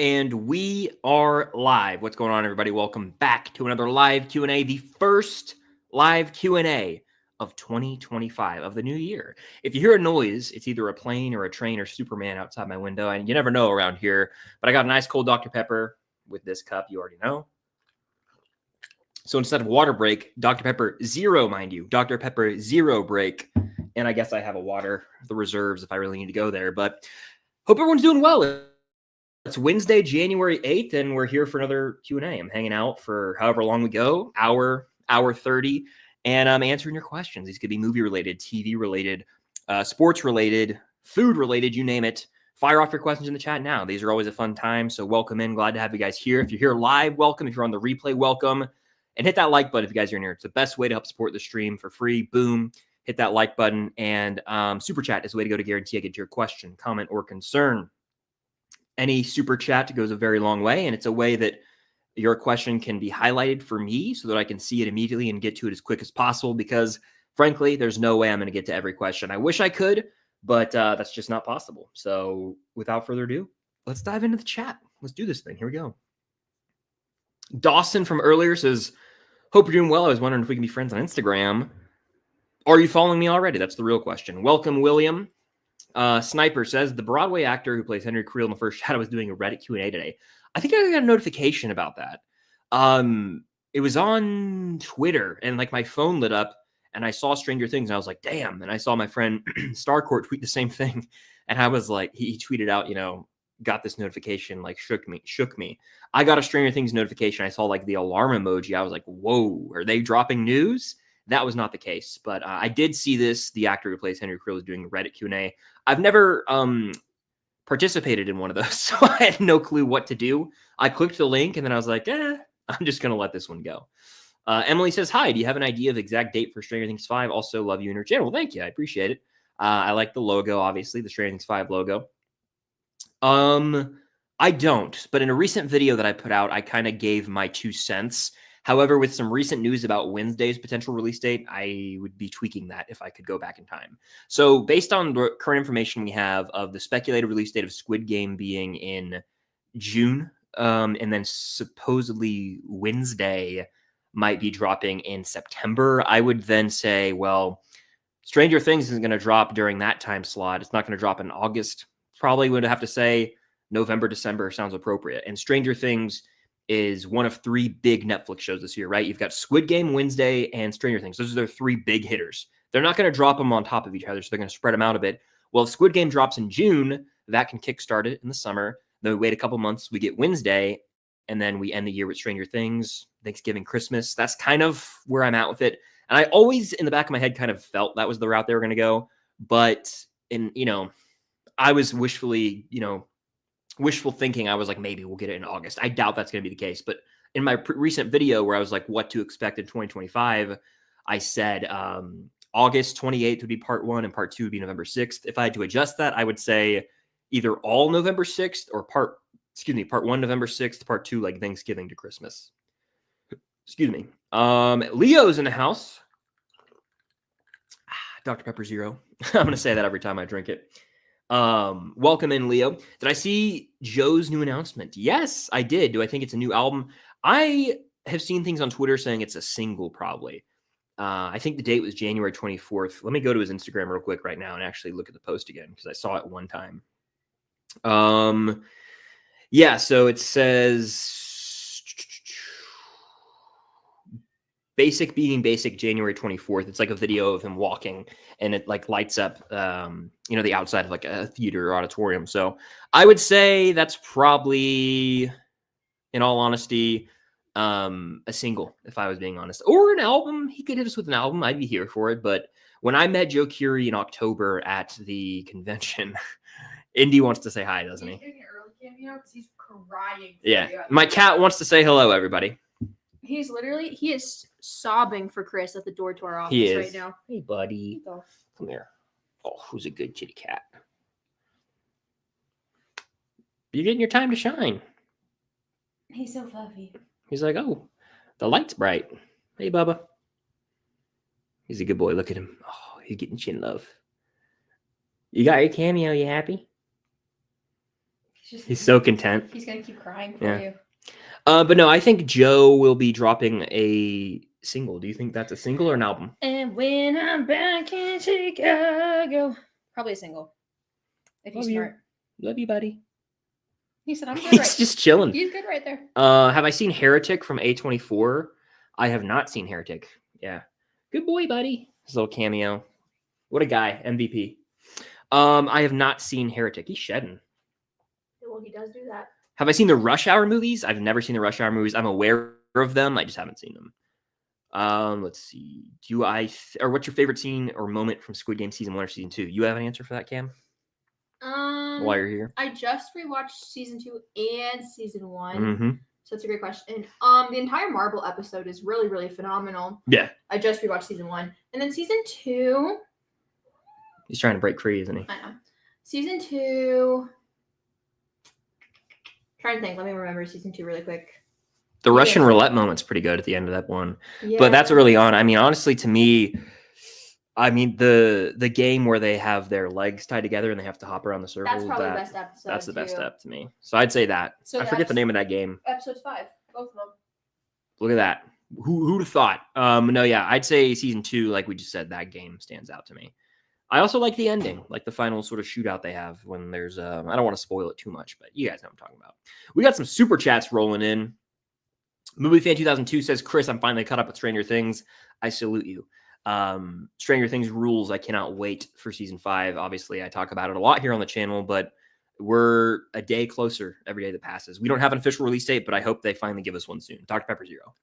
And we are live. What's going on, everybody? Welcome back to another live Q&A, the first live Q&A of 2025 of the new year. If you hear a noise, it's either a plane or a train or Superman outside my window, and you never know around here. But I got a nice cold Dr. Pepper with this cup, you already know. So instead of water break, Dr. Pepper Zero, mind you, Dr. Pepper Zero break. And I guess I have a water, the reserves if I really need to go there. But hope everyone's doing well. It's Wednesday, January 8th, and we're here for another Q&A. I'm hanging out for however long we go, hour 30, and I'm answering your questions. These could be movie-related, TV-related, sports-related, food-related, you name it. Fire off your questions in the chat now. These are always a fun time, so welcome in. Glad to have you guys here. If you're here live, welcome. If you're on the replay, welcome. And hit that like button if you guys are in here. It's the best way to help support the stream for free. Boom. Hit that like button. And Super Chat is the way to go to guarantee I get your question, comment, or concern. Any super chat goes a very long way, and it's a way that your question can be highlighted for me so that I can see it immediately and get to it as quick as possible because, frankly, there's no way I'm going to get to every question. I wish I could, but that's just not possible. So without further ado, let's dive into the chat. Let's do this thing. Here we go. Dawson from earlier says, hope you're doing well. I was wondering if we can be friends on Instagram. Are you following me already? That's the real question. Welcome, William. Sniper says, the Broadway actor who plays Henry Creel in The First Shadow was doing a Reddit Q&A today. I think I got a notification about that. It was on Twitter, and like my phone lit up, and I saw Stranger Things, and I was like, damn. And I saw my friend Starcourt tweet the same thing, and I was like, he tweeted out, got this notification, like shook me. I got a Stranger Things notification. I saw like the alarm emoji. I was like, whoa, are they dropping news? That was not the case, but I did see this. The actor who plays Henry Creel is doing a Reddit Q&A. I've never participated in one of those, so I had no clue what to do. I clicked the link, and then I was like, I'm just going to let this one go. Emily says, hi, do you have an idea of exact date for Stranger Things 5? Also love you and your channel. Well, thank you. I appreciate it. I like the logo, obviously, the Stranger Things 5 logo. I don't, but in a recent video that I put out, I kind of gave my 2 cents. However, with some recent news about Wednesday's potential release date, I would be tweaking that if I could go back in time. So based on the current information we have of the speculated release date of Squid Game being in June, and then supposedly Wednesday might be dropping in September, I would then say, well, Stranger Things isn't going to drop during that time slot. It's not going to drop in August. Probably would have to say November, December sounds appropriate. And Stranger Things is one of 3 big Netflix shows this year, right? You've got Squid Game, Wednesday, and Stranger Things. Those are their 3 big hitters. They're not going to drop them on top of each other, so they're going to spread them out a bit. Well, if Squid Game drops in June, that can kickstart it in the summer. Then we wait a couple months, we get Wednesday, and then we end the year with Stranger Things, Thanksgiving, Christmas. That's kind of where I'm at with it. And I always, in the back of my head, kind of felt that was the route they were going to go. But, I was wishful thinking. I was like, maybe we'll get it in August. I doubt that's going to be the case. But in my recent video where I was like, what to expect in 2025, I said August 28th would be part 1 and part 2 would be November 6th. If I had to adjust that, I would say either all November 6th or part 1 November 6th, part 2 like Thanksgiving to Christmas. Excuse me. Leo's in the house. Dr. Pepper Zero. I'm going to say that every time I drink it. Welcome in, Leo. Did I see Joe's new announcement? Yes, I did. Do I think it's a new album? I have seen things on Twitter saying it's a single, probably. I think the date was January 24th. Let me go to his Instagram real quick right now and actually look at the post again because I saw it one time. Yeah, so it says Basic Being Basic, January 24th. It's like a video of him walking, and it like lights up, the outside of like a theater or auditorium. So I would say that's probably, in all honesty, a single, if I was being honest, or an album. He could hit us with an album. I'd be here for it. But when I met Joe Curie in October at the convention, Indy wants to say hi, doesn't he? Doing an early cameo because he's crying. Yeah, my cat wants to say hello, everybody. He is sobbing for Chris at the door to our office right now. Hey, buddy. Come here. Oh, who's a good kitty cat? You're getting your time to shine. He's so fluffy. He's like, oh, the light's bright. Hey, Bubba. He's a good boy. Look at him. Oh, he's getting chin love. You got your cameo. You happy? He's so content. He's gonna keep crying for Yeah. you. But no, I think Joe will be dropping a single. Do you think that's a single or an album? And when I'm back in Chicago, probably a single. If he's Love you. smart. Love you, buddy. He said, "I'm good." He's Right. just chilling. He's good right there. Have I seen Heretic from A24? I have not seen Heretic. Yeah. Good boy, buddy. His little cameo. What a guy. MVP. I have not seen Heretic. He's shedding. Well, he does do that. Have I seen the Rush Hour movies? I've never seen the Rush Hour movies. I'm aware of them. I just haven't seen them. Let's see. Or what's your favorite scene or moment from Squid Game season 1 or season 2? You have an answer for that, Cam? While you're here. I just rewatched season 2 and season 1. Mm-hmm. So it's a great question. The entire Marble episode is really, really phenomenal. Yeah. I just rewatched season 1. And then season 2. He's trying to break free, isn't he? I know. Season 2. Trying to think. Let me remember season 2 really quick. The Russian roulette moment's pretty good at the end of that one. Yeah. But that's early on. I mean, honestly, to me, the game where they have their legs tied together and they have to hop around the circle. That's probably the best episode. That's the best step to me. So I'd say that. So I forget the name of that game. Episode 5. Both of them. Look at that. Who'd have thought? No, yeah, I'd say season 2, like we just said, that game stands out to me. I also like the ending, like the final sort of shootout they have when there's I don't want to spoil it too much, but you guys know what I'm talking about. We got some super chats rolling in. Movie Fan 2002 says, Chris, I'm finally caught up with Stranger Things. I salute you. Stranger Things rules. I cannot wait for season 5. Obviously, I talk about it a lot here on the channel, but we're a day closer every day that passes. We don't have an official release date, but I hope they finally give us one soon. Dr. Pepper Zero.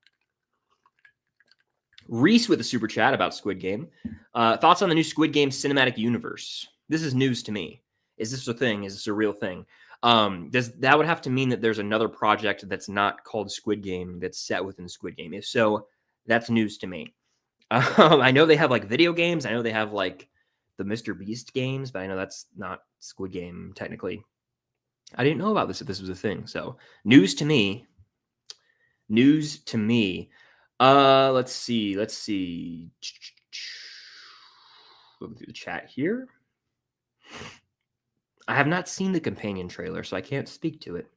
Reese with a super chat about Squid Game. Thoughts on the new Squid Game cinematic universe? This is news to me. Is this a thing? Is this a real thing? That would have to mean that there's another project that's not called Squid Game that's set within Squid Game. If so, that's news to me. I know they have like video games. I know they have like the Mr. Beast games, but I know that's not Squid Game technically. I didn't know about this if this was a thing. So news to me. News to me. Let's see. Look through the chat here. I have not seen the companion trailer, so I can't speak to it.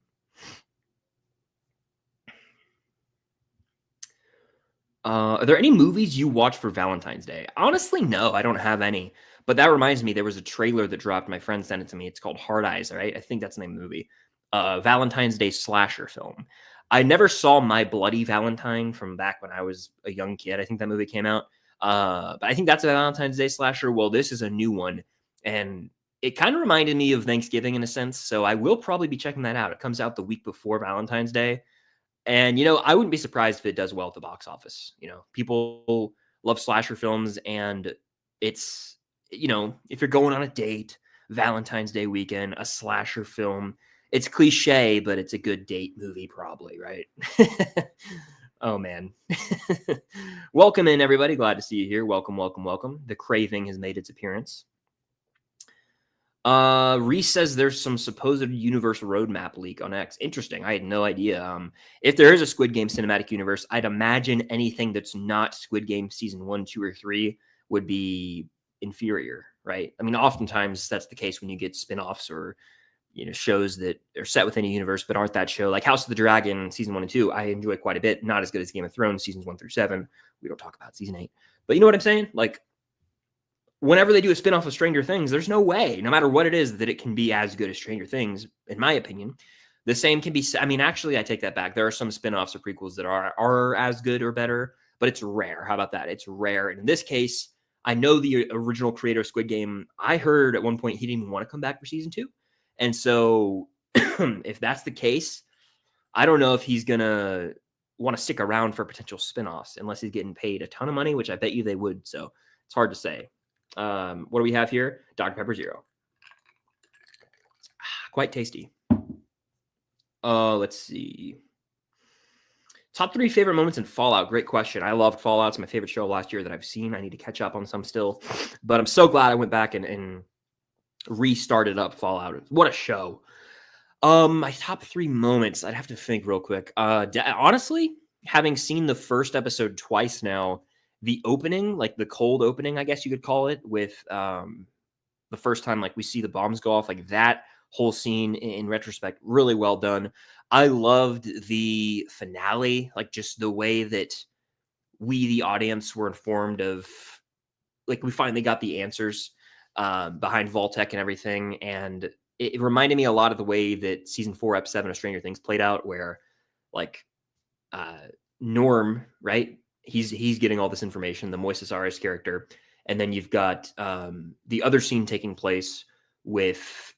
Are there any movies you watch for Valentine's Day? Honestly, no, I don't have any. But that reminds me, there was a trailer that dropped. My friend sent it to me. It's called Hard Eyes, right? I think that's the name of the movie. Valentine's Day slasher film. I never saw My Bloody Valentine from back when I was a young kid. I think that movie came out. But I think that's a Valentine's Day slasher. Well, this is a new one. And it kind of reminded me of Thanksgiving in a sense. So I will probably be checking that out. It comes out the week before Valentine's Day. And, I wouldn't be surprised if it does well at the box office. People love slasher films. And it's, if you're going on a date, Valentine's Day weekend, a slasher film, it's cliche, but it's a good date movie probably, right? Oh, man. Welcome in, everybody. Glad to see you here. Welcome, welcome, welcome. The Craving has made its appearance. Reese says there's some supposed universe roadmap leak on X. Interesting. I had no idea. If there is a Squid Game cinematic universe, I'd imagine anything that's not Squid Game season 1, 2, or 3 would be inferior, right? I mean, oftentimes that's the case when you get spinoffs or shows that are set within a universe but aren't that show. Like House of the Dragon season 1 and 2, I enjoy quite a bit. Not as good as Game of Thrones seasons 1 through 7. We don't talk about season 8, but you know what I'm saying? Like, whenever they do a spinoff of Stranger Things, there's no way, no matter what it is, that it can be as good as Stranger Things, in my opinion. The same can be, I mean, actually, I take that back. There are some spinoffs or prequels that are as good or better, but it's rare. How about that? It's rare. And in this case, I know the original creator of Squid Game, I heard at one point he didn't even want to come back for season 2. And so if that's the case, I don't know if he's going to want to stick around for potential spinoffs unless he's getting paid a ton of money, which I bet you they would. So it's hard to say. What do we have here? Dr. Pepper Zero. Quite tasty. Let's see. Top 3 favorite moments in Fallout. Great question. I loved Fallout. It's my favorite show last year that I've seen. I need to catch up on some still. But I'm so glad I went back and restarted up Fallout. What a show. My top 3 moments. I'd have to think real quick. Honestly, having seen the first episode twice now, the opening, like the cold opening, I guess you could call it, with the first time like we see the bombs go off, like that whole scene in retrospect, really well done. I loved the finale, like just the way that we, the audience, were informed of, like, we finally got the answers behind Vault-Tec and everything. And it reminded me a lot of the way that season 4, episode 7 of Stranger Things played out, where like Norm, right? He's getting all this information, the Moises Arias character. And then you've got the other scene taking place with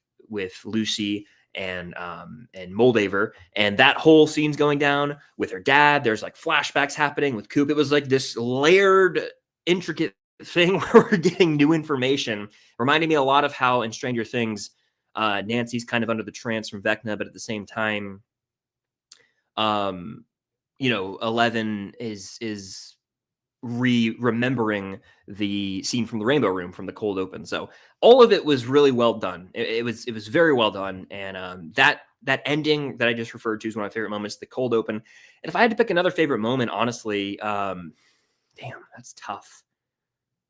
Lucy and Moldaver, and that whole scene's going down with her dad. There's like flashbacks happening with Coop. It was like this layered, intricate thing where we're getting new information. Reminding me a lot of how in Stranger Things, Nancy's kind of under the trance from Vecna, but at the same time, you know, Eleven is remembering the scene from the Rainbow Room from the cold open. So all of it was really well done. It was very well done. And that ending that I just referred to is one of my favorite moments, the cold open. And if I had to pick another favorite moment, honestly, damn, that's tough.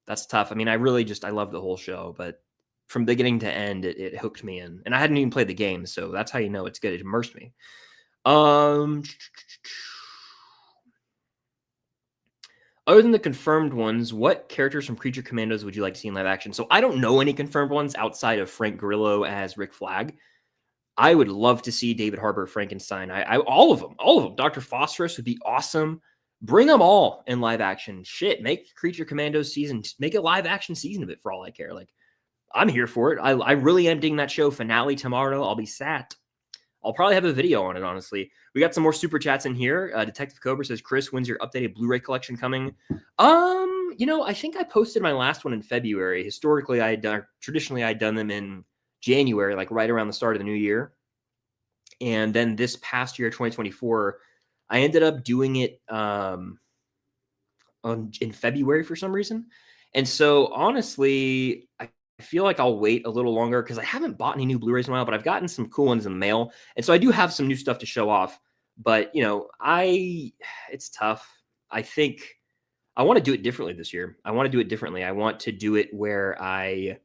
That's tough. I mean, I love the whole show, but from beginning to end, it hooked me in. And I hadn't even played the game, so that's how you know it's good. It immersed me. Other than the confirmed ones, what characters from Creature Commandos would you like to see in live action? So I don't know any confirmed ones outside of Frank Grillo as Rick Flag. I would love to see David Harbour Frankenstein. All of them. Dr. Phosphorus would be awesome. Bring them all in live action. Shit, make Creature Commandos season, make a live action season of it for all I care. Like, I'm here for it. I really am digging that show. Finale tomorrow. I'll be sat. I'll probably have a video on it, honestly. We got some more super chats in here. Detective Cobra says, Chris, when's your updated Blu-ray collection coming? You know, I think I posted my last one in February. Historically, traditionally I'd done them in January, like right around the start of the new year. And then this past year, 2024, I ended up doing it in February for some reason. And so honestly, I feel like I'll wait a little longer because I haven't bought any new Blu-rays in a while, but I've gotten some cool ones in the mail. And so I do have some new stuff to show off. But, you know, it's tough. I think I want to do it differently this year. I want to do it differently. I want to do it where I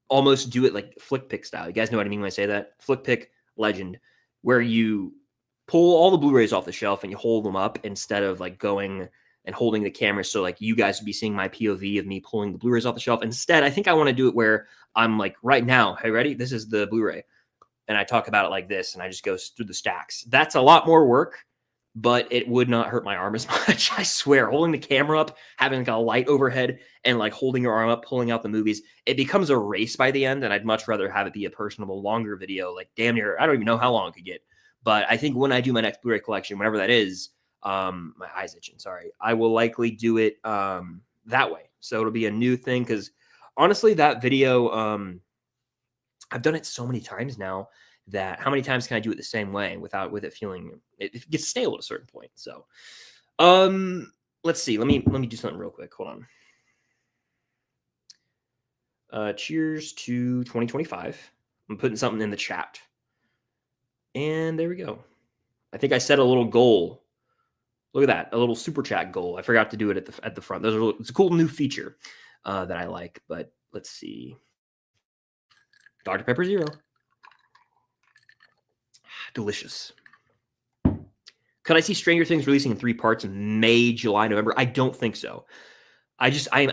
almost do it like flick pick style. You guys know what I mean when I say that? Flick pick legend, where you pull all the Blu-rays off the shelf and you hold them up instead of like going and holding the camera. So like you guys would be seeing my POV of me pulling the Blu-rays off the shelf. Instead, I think I want to do it where I'm like, right now, hey, ready? This is the Blu-ray. And I talk about it like this and I just go through the stacks. That's a lot more work, but it would not hurt my arm as much. I swear, holding the camera up, having like a light overhead and like holding your arm up, pulling out the movies, it becomes a race by the end. And I'd much rather have it be a personable, longer video, like damn near, I don't even know how long it could get. But I think when I do my next Blu-ray collection, whenever that is, my eye's itching, sorry, I will likely do it that way. So it'll be a new thing because honestly, that video, I've done it so many times now that how many times can I do it the same way with it feeling, it gets stale at a certain point. So let's see. Let me do something real quick. Hold on. Cheers to 2025. I'm putting something in the chat. And there we go. I think I set a little goal. Look at that, a little super chat goal. I forgot to do it at the front. It's a cool new feature that I like. But let's see. Dr. Pepper Zero. Delicious. Could I see Stranger Things releasing in 3 parts in May, July, November? I don't think so. I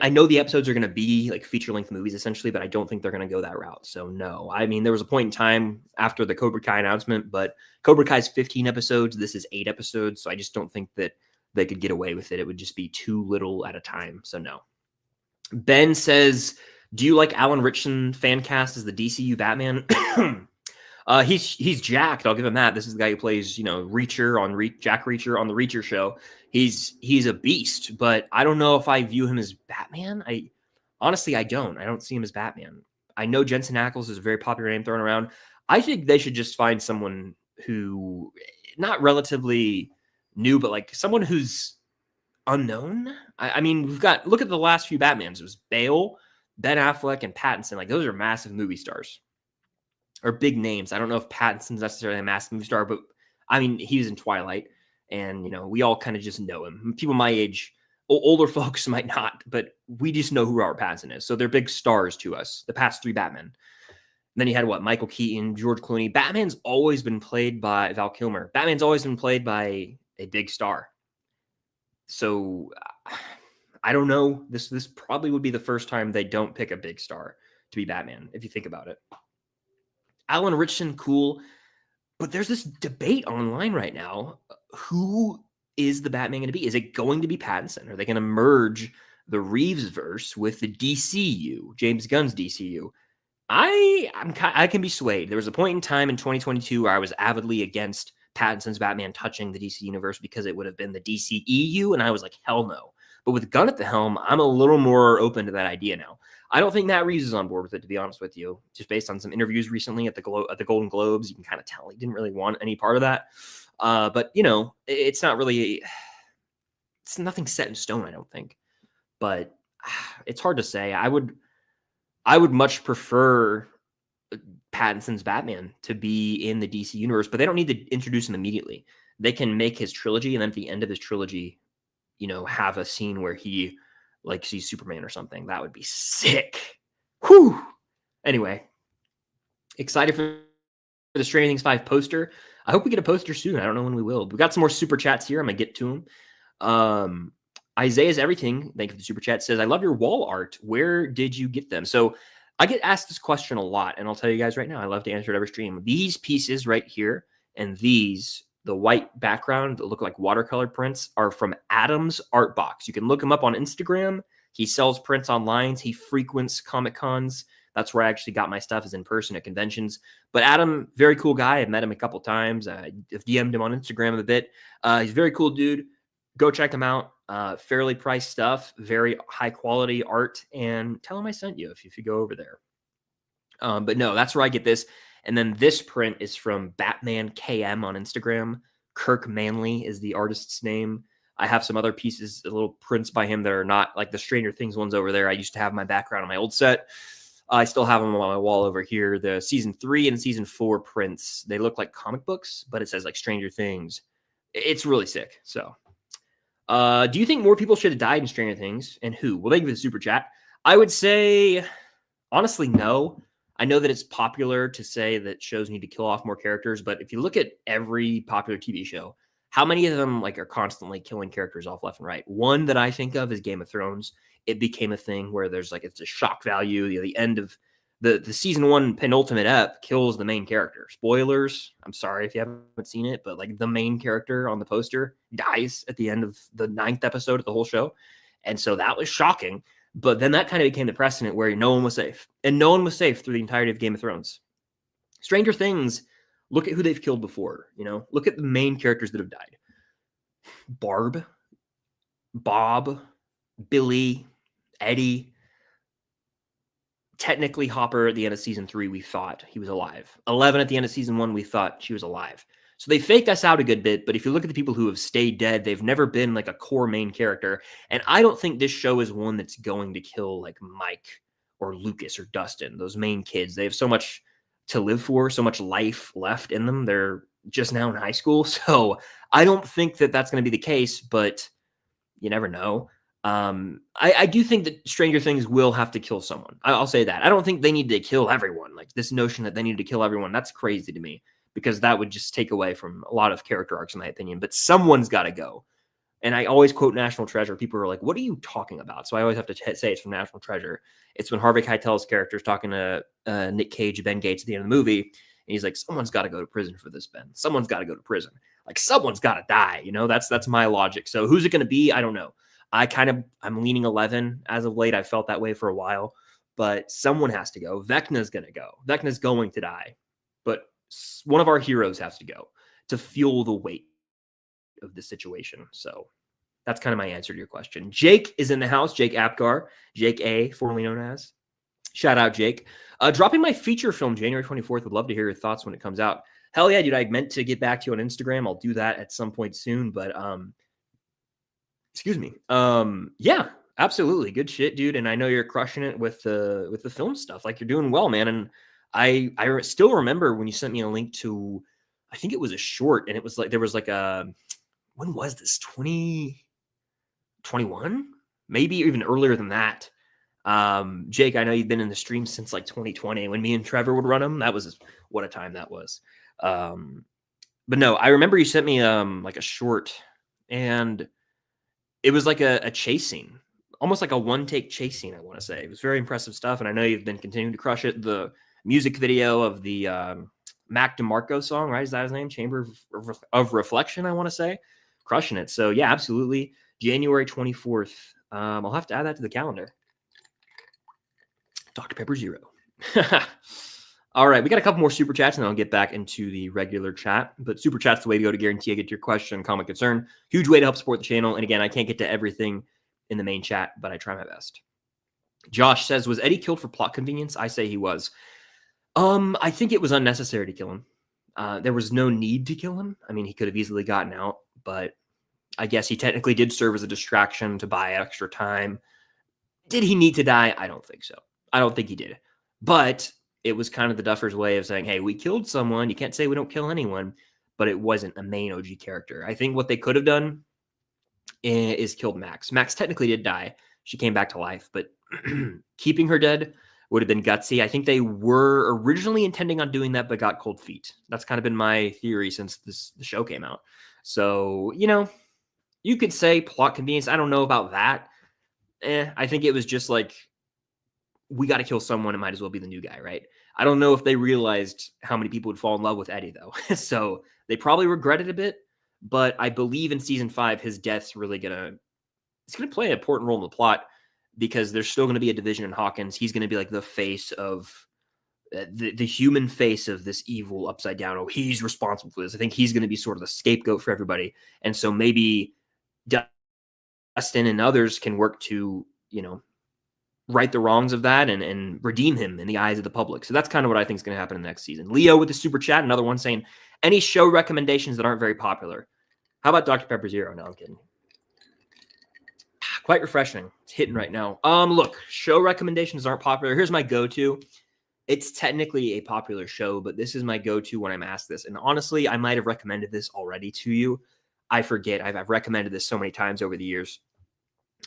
know the episodes are going to be like feature-length movies essentially, but I don't think they're going to go that route. So no. I mean, there was a point in time after the Cobra Kai announcement, but Cobra Kai's 15 episodes. This is 8 episodes. So I just don't think that they could get away with it. It would just be too little at a time. So no. Ben says, do you like Alan Ritchson fan cast as the DCU Batman? He's jacked. I'll give him that. This is the guy who plays, you know, Jack Reacher on the Reacher show. He's a beast, but I don't know if I view him as Batman. Honestly, I don't see him as Batman. I know Jensen Ackles is a very popular name thrown around. I think they should just find someone who, not relatively new, but like someone who's unknown. I mean, look at the last few Batmans. It was Bale, Ben Affleck, and Pattinson. Like those are massive movie stars. Or big names. I don't know if Pattinson's necessarily a massive movie star, but I mean, he was in Twilight, and you know, we all kind of just know him. People my age, older folks might not, but we just know who Robert Pattinson is. So they're big stars to us. The past 3 Batmen, Then you had what? Michael Keaton, George Clooney. Batman's always been played by Val Kilmer. Batman's always been played by a big star. So I don't know. This probably would be the first time they don't pick a big star to be Batman, if you think about it. Alan Ritchson, cool. But there's this debate online right now. Who is the Batman going to be? Is it going to be Pattinson? Are they going to merge the Reeves verse with the DCU, James Gunn's DCU? I can be swayed. There was a point in time in 2022 where I was avidly against Pattinson's Batman touching the DC universe because it would have been the DCEU, and I was like, hell no. But with Gunn at the helm, I'm a little more open to that idea now. I don't think Matt Reeves is on board with it, to be honest with you. Just based on some interviews recently at the Golden Globes, you can kind of tell he didn't really want any part of that. But you know, it's nothing set in stone, I don't think. But it's hard to say. I would much prefer Pattinson's Batman to be in the DC universe, but they don't need to introduce him immediately. They can make his trilogy, and then at the end of his trilogy, you know, have a scene where he like sees Superman or something. That would be sick. Whew. Anyway, excited for the Stranger Things 5 poster. I hope we get a poster soon. I don't know when we will. We got some more super chats here. I'm gonna get to them. Isaiah's Everything, thank you for the super chat, says, I love your wall art. Where did you get them? So I get asked this question a lot, and I'll tell you guys right now, I love to answer it every stream. These pieces right here and these, the white background that look like watercolor prints, are from Adam's Art Box. You can look him up on Instagram. He sells prints online. He frequents Comic Cons. That's where I actually got my stuff, is in person at conventions. But Adam, very cool guy. I've met him a couple times. I've DM'd him on Instagram a bit. He's a very cool dude. Go check him out. Fairly priced stuff, very high quality art, and tell him I sent you if you go over there. But no, that's where I get this. And then this print is from Batman KM on Instagram. Kirk Manley is the artist's name. I have some other pieces, little prints by him that are not like the Stranger Things ones over there. I used to have my background on my old set. I still have them on my wall over here. The season 3 and season 4 prints, they look like comic books, but it says like Stranger Things. It's really sick. So do you think more people should have died in Stranger Things, and who? Well, thank you for the super chat. I would say, honestly, no. I know that it's popular to say that shows need to kill off more characters, but if you look at every popular TV show, how many of them like are constantly killing characters off left and right? One that I think of is Game of Thrones. It became a thing where there's like, it's a shock value. You know, the end of the season 1 penultimate ep kills the main character. Spoilers. I'm sorry if you haven't seen it, but like the main character on the poster dies at the end of the 9th episode of the whole show. And so that was shocking. But then that kind of became the precedent where no one was safe. And no one was safe through the entirety of Game of Thrones. Stranger Things, look at who they've killed before. You know, look at the main characters that have died. Barb, Bob, Billy, Eddie. Technically, Hopper at the end of season 3, we thought he was alive. 11 at the end of season 1, we thought she was alive. So they faked us out a good bit, but if you look at the people who have stayed dead, they've never been like a core main character. And I don't think this show is one that's going to kill like Mike or Lucas or Dustin, those main kids. They have so much to live for, so much life left in them. They're just now in high school. So I don't think that that's going to be the case, but you never know. I do think that Stranger Things will have to kill someone. I'll say that. I don't think they need to kill everyone. Like this notion that they need to kill everyone, that's crazy to me, because that would just take away from a lot of character arcs, in my opinion. But someone's got to go. And I always quote National Treasure. People are like, what are you talking about? So I always have to say it's from National Treasure. It's when Harvey Keitel's character is talking to Nick Cage, Ben Gates at the end of the movie. And he's like, someone's got to go to prison for this, Ben. Someone's got to go to prison. Like someone's got to die. You know, that's my logic. So who's it going to be? I don't know. I'm leaning 11 as of late. I felt that way for a while, but someone has to go. Vecna's going to go. Vecna's going to die, but one of our heroes has to go to fuel the weight of the situation. So that's kind of my answer to your question. Jake is in the house. Jake Apgar, Jake A, formerly known as. Shout out, Jake. Dropping my feature film January 24th. Would love to hear your thoughts when it comes out. Hell yeah, dude. I meant to get back to you on Instagram. I'll do that at some point soon, but excuse me. Yeah, absolutely. Good shit, dude. And I know you're crushing it with the film stuff. Like you're doing well, man. And I still remember when you sent me a link to, I think it was a short, and it was like, there was like a, when was this? 2021? Maybe even earlier than that. Jake, I know you've been in the stream since like 2020 when me and Trevor would run them. That was what a time that was. But no, I remember you sent me like a short, and it was like a chase scene, almost like a one-take chase scene, I want to say. It was very impressive stuff, and I know you've been continuing to crush it. The music video of the Mac DeMarco song, right? Is that his name? Chamber of Reflection, I want to say. Crushing it. So, yeah, absolutely. January 24th. I'll have to add that to the calendar. Dr. Pepper Zero. All right, we got a couple more super chats, and then I'll get back into the regular chat. But super chat's the way to go to guarantee I get your question, comment, concern. Huge way to help support the channel. And again, I can't get to everything in the main chat, but I try my best. Josh says, was Eddie killed for plot convenience? I say he was. I think it was unnecessary to kill him. There was no need to kill him. I mean, he could have easily gotten out, but I guess he technically did serve as a distraction to buy extra time. Did he need to die? I don't think so. I don't think he did. But it was kind of the Duffers' way of saying, hey, we killed someone. You can't say we don't kill anyone, but it wasn't a main OG character. I think what they could have done is killed Max. Max technically did die. She came back to life, but keeping her dead would have been gutsy. I think they were originally intending on doing that, but got cold feet. That's kind of been my theory since the show came out. So, you could say plot convenience. I don't know about that. I think it was just like, we got to kill someone. It might as well be the new guy, right? I don't know if they realized how many people would fall in love with Eddie, though. So they probably regretted a bit. But I believe in season 5, his death's really gonna play an important role in the plot, because there's still going to be a division in Hawkins. He's going to be like the face of the human face of this evil upside down. Oh, he's responsible for this. I think he's going to be sort of the scapegoat for everybody. And so maybe Dustin and others can work to, right the wrongs of that and redeem him in the eyes of the public. So that's kind of what I think is going to happen in the next season. Leo with the super chat, another one saying, any show recommendations that aren't very popular? How about Dr. Pepper Zero? No, I'm kidding. Quite refreshing. It's hitting right now. Look, show recommendations aren't popular. Here's my go-to. It's technically a popular show, but this is my go-to when I'm asked this. And honestly, I might have recommended this already to you. I forget. I've recommended this so many times over the years.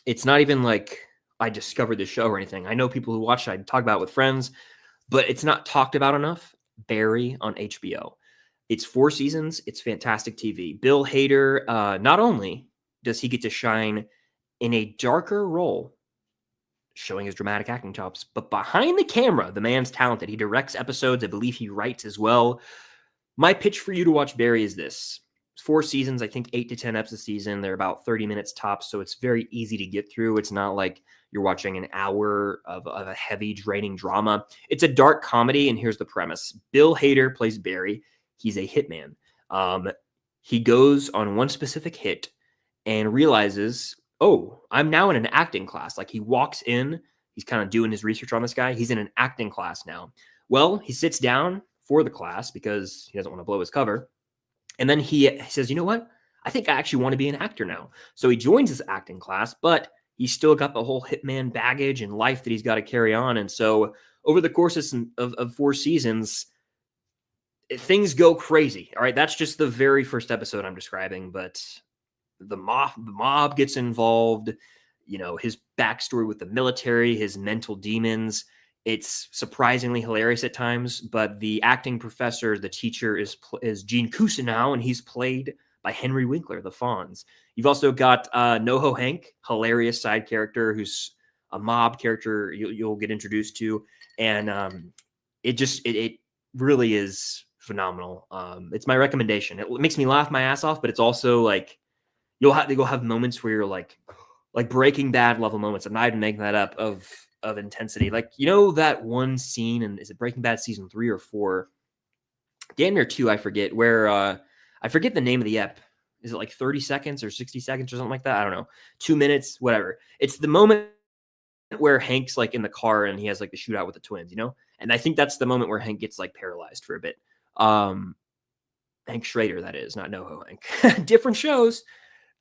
It's not even like I discovered the show or anything. I know people who watch it. I talk about it with friends, but it's not talked about enough. Barry on HBO. It's 4 seasons. It's fantastic TV. Bill Hader, not only does he get to shine in a darker role, showing his dramatic acting chops, but behind the camera, the man's talented. He directs episodes. I believe he writes as well. My pitch for you to watch Barry is this. 4 seasons, I think 8 to 10 episodes a season. They're about 30 minutes tops, so it's very easy to get through. It's not like you're watching an hour of a heavy, draining drama. It's a dark comedy, and here's the premise. Bill Hader plays Barry. He's a hitman. He goes on one specific hit and realizes, oh, I'm now in an acting class. Like, he walks in, he's kind of doing his research on this guy. He's in an acting class now. Well, he sits down for the class because he doesn't want to blow his cover. And then he says, you know what? I think I actually want to be an actor now. So he joins his acting class, but he's still got the whole hitman baggage and life that he's got to carry on. And so over the course of 4 seasons, things go crazy. All right. That's just the very first episode I'm describing, but the mob gets involved, his backstory with the military, his mental demons. It's surprisingly hilarious at times, but the acting professor, the teacher, is Gene Cousineau, and he's played by Henry Winkler, the Fonz. You've also got NoHo Hank, hilarious side character who's a mob character you'll get introduced to, and it really is phenomenal. It's my recommendation. It makes me laugh my ass off, but it's also like you'll have moments where you're like Breaking Bad level moments. I'm not even making that up of intensity. Like, that one scene, and is it Breaking Bad season 3 or 4? Damn near 2, I forget, where I forget the name of the ep. Is it like 30 seconds or 60 seconds or something like that? I don't know. 2 minutes, whatever. It's the moment where Hank's like in the car and he has like the shootout with the twins, And I think that's the moment where Hank gets like paralyzed for a bit. Hank Schrader, that is, not NoHo Hank. Different shows.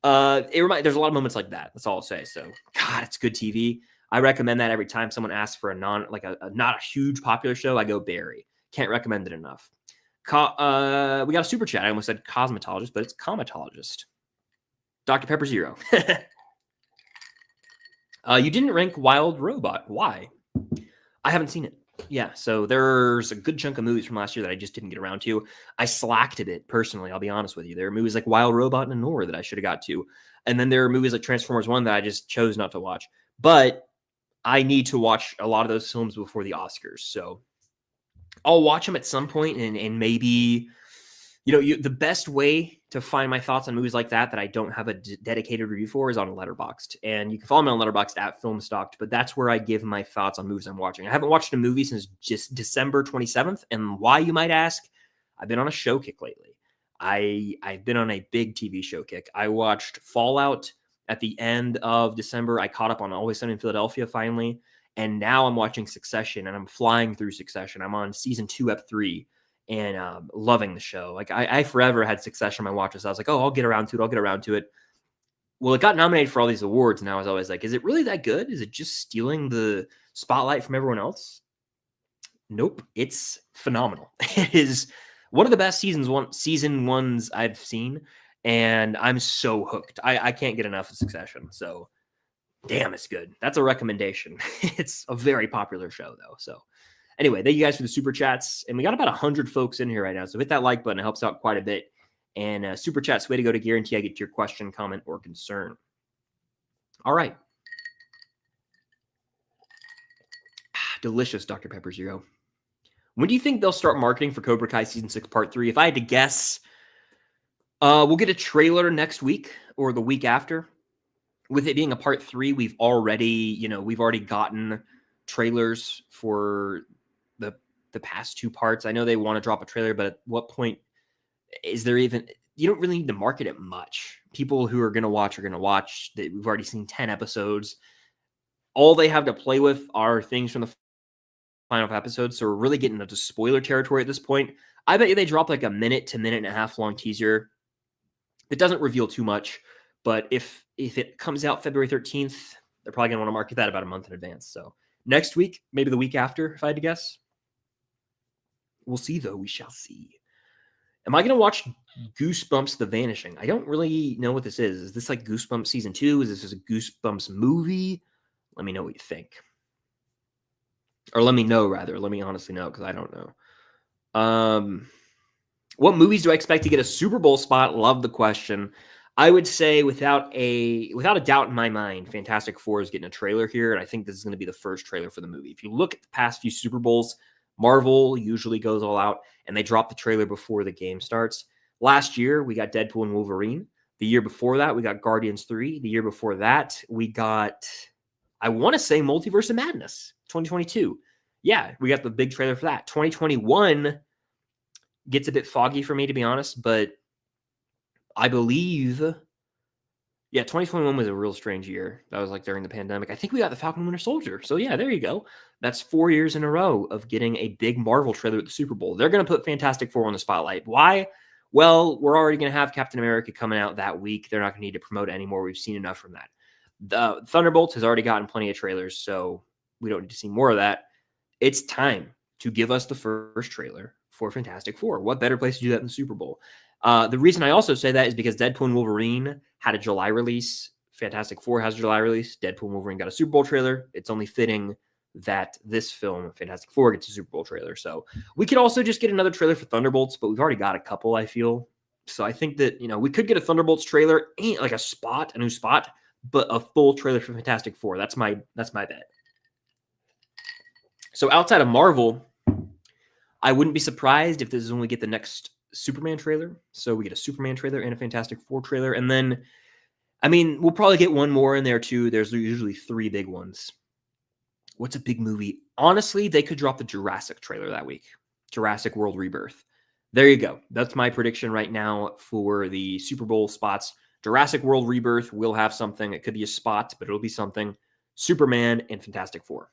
There's a lot of moments like that. That's all I'll say. So, God, it's good TV. I recommend that every time someone asks for a not a huge popular show. I go Barry. Can't recommend it enough. We got a super chat. I almost said cosmetologist, but it's comatologist. Dr. Pepper Zero. You didn't rank Wild Robot. Why? I haven't seen it. Yeah, so there's a good chunk of movies from last year that I just didn't get around to. I slacked a bit, personally, I'll be honest with you. There are movies like Wild Robot and Nora that I should have got to. And then there are movies like Transformers 1 that I just chose not to watch. But I need to watch a lot of those films before the Oscars. So I'll watch them at some point and maybe... the best way to find my thoughts on movies like that I don't have a dedicated review for is on Letterboxd. And you can follow me on Letterboxd at Filmstocked, but that's where I give my thoughts on movies I'm watching. I haven't watched a movie since just December 27th. And why, you might ask? I've been on a show kick lately. I've been on a big TV show kick. I watched Fallout at the end of December. I caught up on Always Sunny in Philadelphia finally. And now I'm watching Succession, and I'm flying through Succession. I'm on season 2, ep 3. And loving the show. Like I forever had Succession on my watch list. I was like, oh, I'll get around to it. Well, it got nominated for all these awards, and I was always like, is it really that good? Is it just stealing the spotlight from everyone else? Nope, it's phenomenal. It is one of the best season ones I've seen, and I'm so hooked. I can't get enough of Succession. So, damn, it's good. That's a recommendation. It's a very popular show, though. So. Anyway, thank you guys for the super chats. And we got about 100 folks in here right now. So hit that like button. It helps out quite a bit. And super chats, way to go to guarantee I get to your question, comment, or concern. All right. Delicious Dr. Pepper Zero. When do you think they'll start marketing for Cobra Kai Season 6 Part 3? If I had to guess, we'll get a trailer next week or the week after. With it being a Part 3, we've already gotten trailers for the past 2 parts. I know they want to drop a trailer, but at what point is there even... You don't really need to market it much. People who are going to watch are going to watch. We've already seen 10 episodes. All they have to play with are things from the final episodes, so we're really getting into spoiler territory at this point. I bet you they drop like a minute to minute and a half long teaser. It doesn't reveal too much, but if it comes out February 13th, they're probably going to want to market that about a month in advance. So next week, maybe the week after, if I had to guess. We'll see, though. We shall see. Am I going to watch Goosebumps The Vanishing? I don't really know what this is. Is this like Goosebumps Season 2? Is this a Goosebumps movie? Let me know what you think. Or let me know, rather. Let me honestly know, because I don't know. What movies do I expect to get a Super Bowl spot? Love the question. I would say without a doubt in my mind, Fantastic Four is getting a trailer here, and I think this is going to be the first trailer for the movie. If you look at the past few Super Bowls, Marvel usually goes all out, and they drop the trailer before the game starts. Last year, we got Deadpool and Wolverine. The year before that, we got Guardians 3. The year before that, we got, I want to say, Multiverse of Madness, 2022. Yeah, we got the big trailer for that. 2021 gets a bit foggy for me, to be honest, but I believe, 2021 was a real strange year. That was like during the pandemic. I think we got the Falcon and Winter Soldier. So yeah, there you go. That's 4 years in a row of getting a big Marvel trailer at the Super Bowl. They're going to put Fantastic Four on the spotlight. Why? Well, we're already going to have Captain America coming out that week. They're not going to need to promote it anymore. We've seen enough from that. The Thunderbolts has already gotten plenty of trailers, so we don't need to see more of that. It's time to give us the first trailer for Fantastic Four. What better place to do that than the Super Bowl? The reason I also say that is because Deadpool and Wolverine had a July release. Fantastic Four has a July release. Deadpool and Wolverine got a Super Bowl trailer. It's only fitting that this film, Fantastic Four, gets a Super Bowl trailer. So we could also just get another trailer for Thunderbolts, but we've already got a couple, I feel. So I think that, we could get a Thunderbolts trailer, like a new spot, but a full trailer for Fantastic Four. That's my bet. So outside of Marvel, I wouldn't be surprised if this is when we get the next Superman trailer. So we get a Superman trailer and a Fantastic Four trailer. And then, we'll probably get one more in there too. There's usually 3 big ones. What's a big movie? Honestly, they could drop the Jurassic trailer that week. Jurassic World Rebirth. There you go. That's my prediction right now for the Super Bowl spots. Jurassic World Rebirth will have something. It could be a spot, but it'll be something. Superman and Fantastic Four.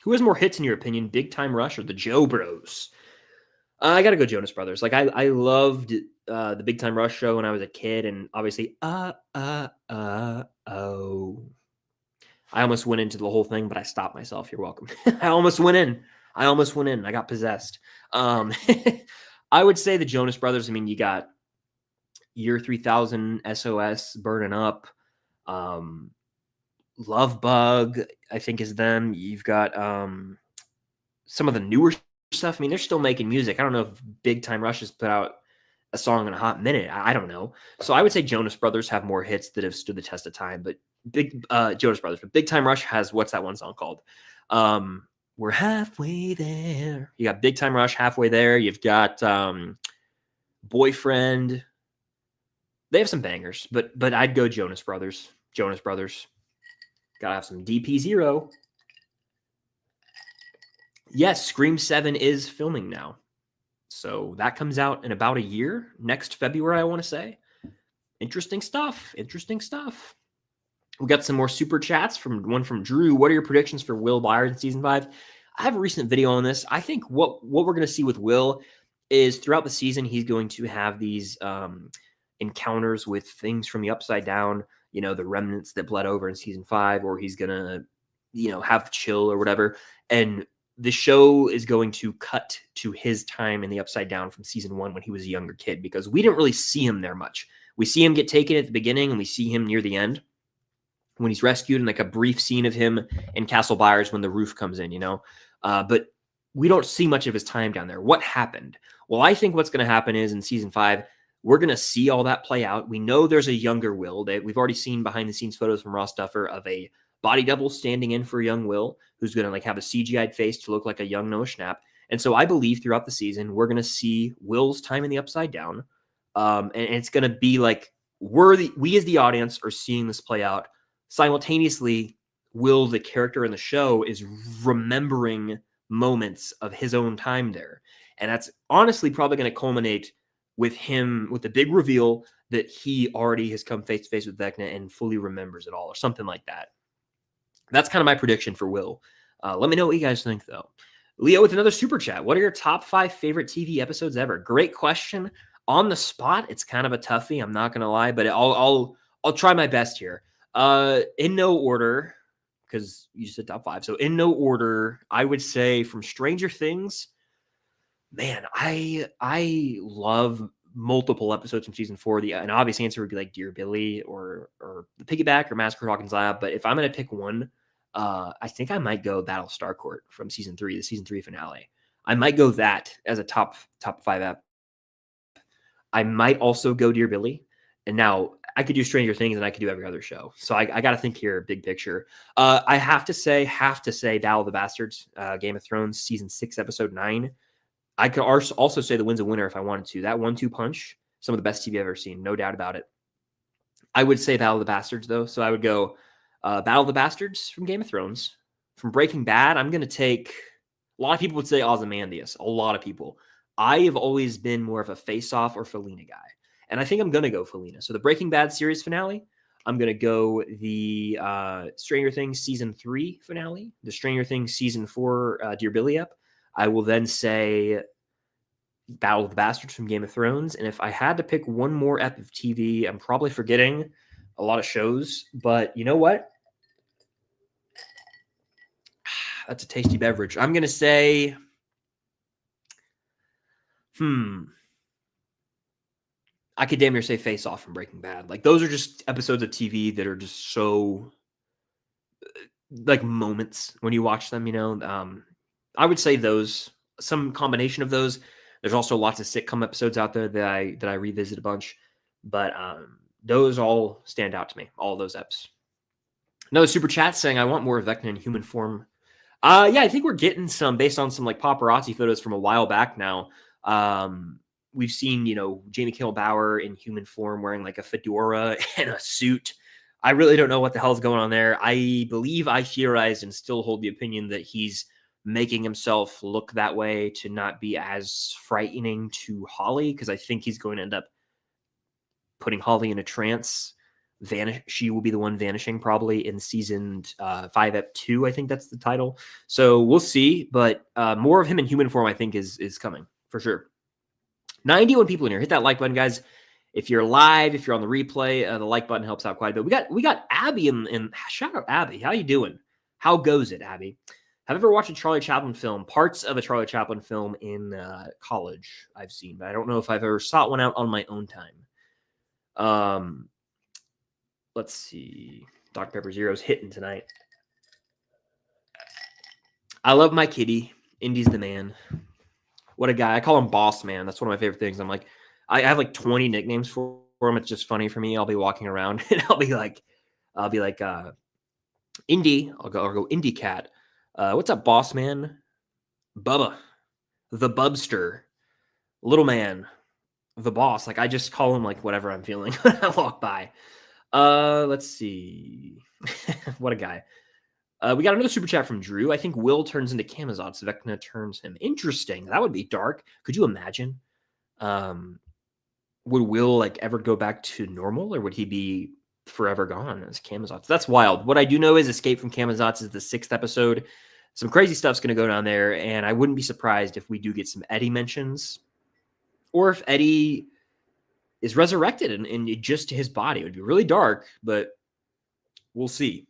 Who has more hits in your opinion, Big Time Rush or the Joe Bros? I got to go Jonas Brothers. Like I loved the Big Time Rush show when I was a kid, and obviously, oh. I almost went into the whole thing, but I stopped myself. You're welcome. I almost went in. I got possessed. I would say the Jonas Brothers. You got Year 3000, SOS, Burning Up. Love Bug, I think, is them. You've got some of the newer stuff. I mean, they're still making music. I don't know if Big Time Rush has put out a song in a hot minute. I don't know. So I would say Jonas Brothers have more hits that have stood the test of time, but Jonas Brothers, but Big Time Rush has, what's that one song called? We're halfway there. You got Big Time Rush, Halfway There. You've got Boyfriend. They have some bangers, but I'd go Jonas Brothers. Jonas Brothers. Gotta have some DP0. Yes, Scream 7 is filming now. So that comes out in about a year, next February, I want to say. Interesting stuff. Interesting stuff. We got some more super chats from Drew. What are your predictions for Will Byers in season 5? I have a recent video on this. I think what we're going to see with Will is throughout the season, he's going to have these encounters with things from the upside down, you know, the remnants that bled over in season 5, or he's going to, you know, have chill or whatever. And the show is going to cut to his time in the upside down from season 1 when he was a younger kid, because we didn't really see him there much. We see him get taken at the beginning and we see him near the end when he's rescued, and like a brief scene of him in Castle Byers when the roof comes in, you know, but we don't see much of his time down there. What happened? Well, I think what's going to happen is in season 5, we're going to see all that play out. We know there's a younger Will. We've already seen behind the scenes photos from Ross Duffer of a body double standing in for young Will, who's going to like have a CGI'd face to look like a young Noah Schnapp. And so I believe throughout the season, we're going to see Will's time in the upside down. And it's going to be like, we as the audience are seeing this play out. Simultaneously, Will, the character in the show, is remembering moments of his own time there. And that's honestly probably going to culminate with him, with the big reveal that he already has come face to face with Vecna and fully remembers it all, or something like that. That's kind of my prediction for Will. Let me know what you guys think, though. Leo with another super chat. What are your top 5 favorite TV episodes ever? Great question. On the spot, it's kind of a toughie. I'm not going to lie, but I'll try my best here. In no order, because you said top 5. So in no order, I would say from Stranger Things, man, I love multiple episodes from season 4. An obvious answer would be like Dear Billy or The Piggyback or Massacre at Hawkins Lab. But if I'm going to pick one, I think I might go Battlestar Court from season 3, the season 3 finale. I might go that as a top 5 app. I might also go Dear Billy. And now I could do Stranger Things and I could do every other show. So I got to think here, big picture. I have to say Battle of the Bastards, Game of Thrones, season 6, episode 9. I could also say The Winds of Winter if I wanted to. That 1-2 punch, some of the best TV I've ever seen, no doubt about it. I would say Battle of the Bastards, though. So I would go Battle of the Bastards from Game of Thrones. From Breaking Bad, I'm going to take, a lot of people would say Ozymandias. A lot of people. I have always been more of a Face-Off or Felina guy. And I think I'm going to go Felina. So the Breaking Bad series finale, I'm going to go the Stranger Things season 3 finale, the Stranger Things season 4 Dear Billy ep. I will then say Battle of the Bastards from Game of Thrones. And if I had to pick one more ep of TV, I'm probably forgetting a lot of shows. But you know what? That's a tasty beverage. I'm going to say, I could damn near say Face Off from Breaking Bad. Like, those are just episodes of TV that are just so, like, moments when you watch them, you know. I would say those, some combination of those. There's also lots of sitcom episodes out there that I revisit a bunch. But those all stand out to me, all those eps. Another super chat saying, I want more of Vecna in human form. Yeah, I think we're getting some based on some like paparazzi photos from a while back now. We've seen, you know, Jamie Kill Bauer in human form wearing like a fedora and a suit. I really don't know what the hell's going on there. I believe I theorized and still hold the opinion that he's making himself look that way to not be as frightening to Holly, because I think he's going to end up putting Holly in a trance. She will be the one vanishing probably in season 5 ep 2. I think that's the title. So we'll see. But more of him in human form, I think, is coming for sure. 91 people in here. Hit that like button, guys. If you're live, if you're on the replay, the like button helps out quite a bit. We got Abby and shout out Abby. How you doing? How goes it, Abby? Have you ever watched a Charlie Chaplin film? Parts of a Charlie Chaplin film in college I've seen, but I don't know if I've ever sought one out on my own time. Let's see. Dr. Pepper Zero's hitting tonight. I love my kitty. Indy's the man. What a guy. I call him Boss Man. That's one of my favorite things. I'm like, I have like 20 nicknames for him. It's just funny for me. I'll be walking around and I'll be like, Indy. I'll go Indy Cat. What's up, Boss Man? Bubba. The Bubster. Little Man. The Boss. Like, I just call him like whatever I'm feeling when I walk by. Let's see. What a guy. We got another super chat from Drew. I think Will turns into Camazotz. So Vecna turns him. Interesting. That would be dark. Could you imagine? Would Will like ever go back to normal, or would he be forever gone as Camazotz? That's wild. What I do know is Escape from Camazotz is the 6th episode. Some crazy stuff's going to go down there, and I wouldn't be surprised if we do get some Eddie mentions, or if Eddie is resurrected and just to his body. It would be really dark, but we'll see.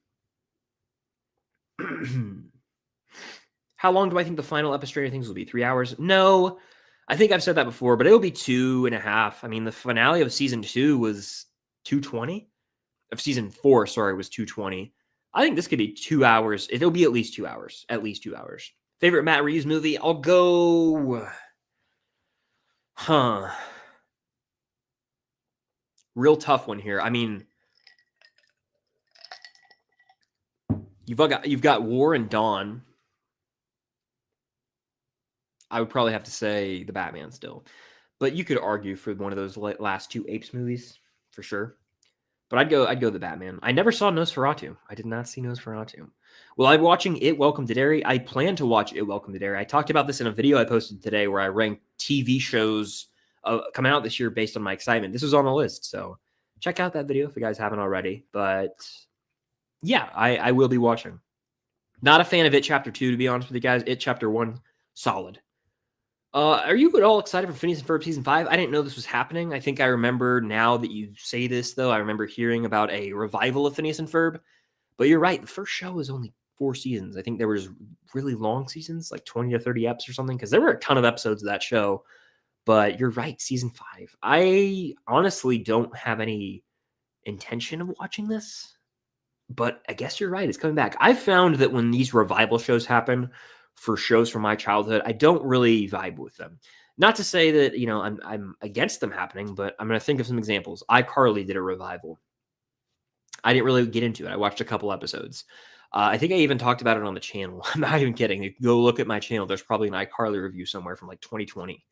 How long do I think the final episode of Stranger Things will be? 3 hours? No, I think I've said that before, but it'll be 2.5. I mean, the finale of season 2 was 2:20. Of season 4, sorry, was 2:20. I think this could be 2 hours. It'll be at least 2 hours. At least 2 hours. Favorite Matt Reeves movie? I'll go. Real tough one here. I mean, you've got War and Dawn. I would probably have to say the Batman still, but you could argue for one of those last 2 Apes movies for sure. But I'd go the Batman. I never saw Nosferatu. I did not see Nosferatu. Well, I'm watching It Welcome to Derry. I plan to watch It Welcome to Derry. I talked about this in a video I posted today where I ranked TV shows coming out this year based on my excitement. This was on the list, so check out that video if you guys haven't already. But yeah, I will be watching. Not a fan of It Chapter 2, to be honest with you guys. It Chapter 1, solid. Are you at all excited for Phineas and Ferb Season 5? I didn't know this was happening. I think I remember now that you say this, though. I remember hearing about a revival of Phineas and Ferb. But you're right. The first show was only 4 seasons. I think there was really long seasons, like 20 to 30 eps or something, because there were a ton of episodes of that show. But you're right, Season 5. I honestly don't have any intention of watching this. But I guess you're right. It's coming back. I've found that when these revival shows happen for shows from my childhood, I don't really vibe with them. Not to say that, you know, I'm against them happening, but I'm going to think of some examples. iCarly did a revival. I didn't really get into it. I watched a couple episodes. I think I even talked about it on the channel. I'm not even kidding. Go look at my channel. There's probably an iCarly review somewhere from like 2020